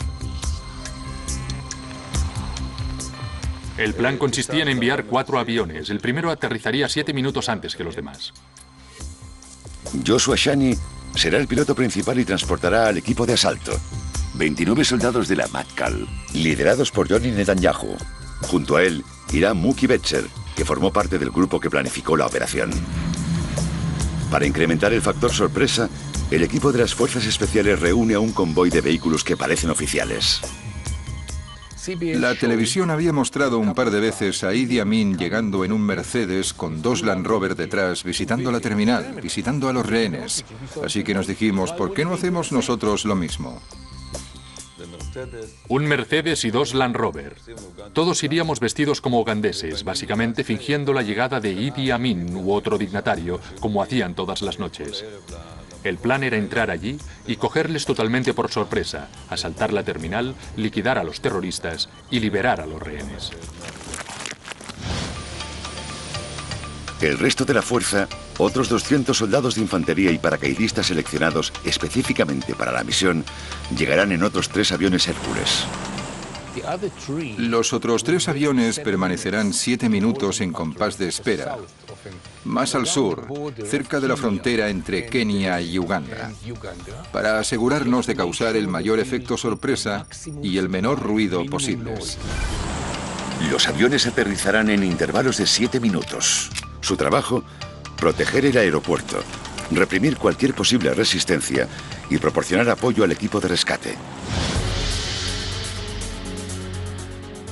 El plan consistía en enviar 4 aviones. El primero aterrizaría 7 minutos antes que los demás. Joshua Shani será el piloto principal y transportará al equipo de asalto. 29 soldados de la Matkal, liderados por Johnny Netanyahu. Junto a él irá Mookie Betzer, que formó parte del grupo que planificó la operación. Para incrementar el factor sorpresa, el equipo de las Fuerzas Especiales reúne a un convoy de vehículos que parecen oficiales. La televisión había mostrado un par de veces a Idi Amin llegando en un Mercedes con 2 Land Rover detrás, visitando la terminal, visitando a los rehenes. Así que nos dijimos, ¿por qué no hacemos nosotros lo mismo? Un Mercedes y 2 Land Rover. Todos iríamos vestidos como ugandeses, básicamente fingiendo la llegada de Idi Amin u otro dignatario, como hacían todas las noches. El plan era entrar allí y cogerles totalmente por sorpresa, asaltar la terminal, liquidar a los terroristas y liberar a los rehenes. El resto de la fuerza, otros 200 soldados de infantería y paracaidistas seleccionados específicamente para la misión, llegarán en otros 3 aviones Hércules. Los otros 3 aviones permanecerán 7 minutos en compás de espera, más al sur, cerca de la frontera entre Kenia y Uganda, para asegurarnos de causar el mayor efecto sorpresa y el menor ruido posibles. Los aviones aterrizarán en intervalos de 7 minutos. Su trabajo, proteger el aeropuerto, reprimir cualquier posible resistencia y proporcionar apoyo al equipo de rescate.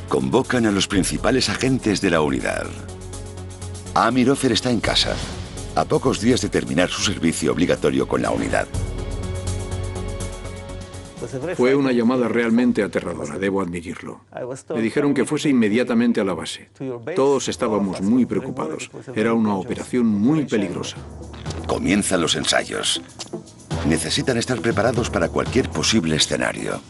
Convocan a los principales agentes de la unidad. Amir Ofer está en casa, a pocos días de terminar su servicio obligatorio con la unidad. Fue una llamada realmente aterradora, debo admitirlo. Me dijeron que fuese inmediatamente a la base. Todos estábamos muy preocupados. Era una operación muy peligrosa. Comienzan los ensayos. Necesitan estar preparados para cualquier posible escenario.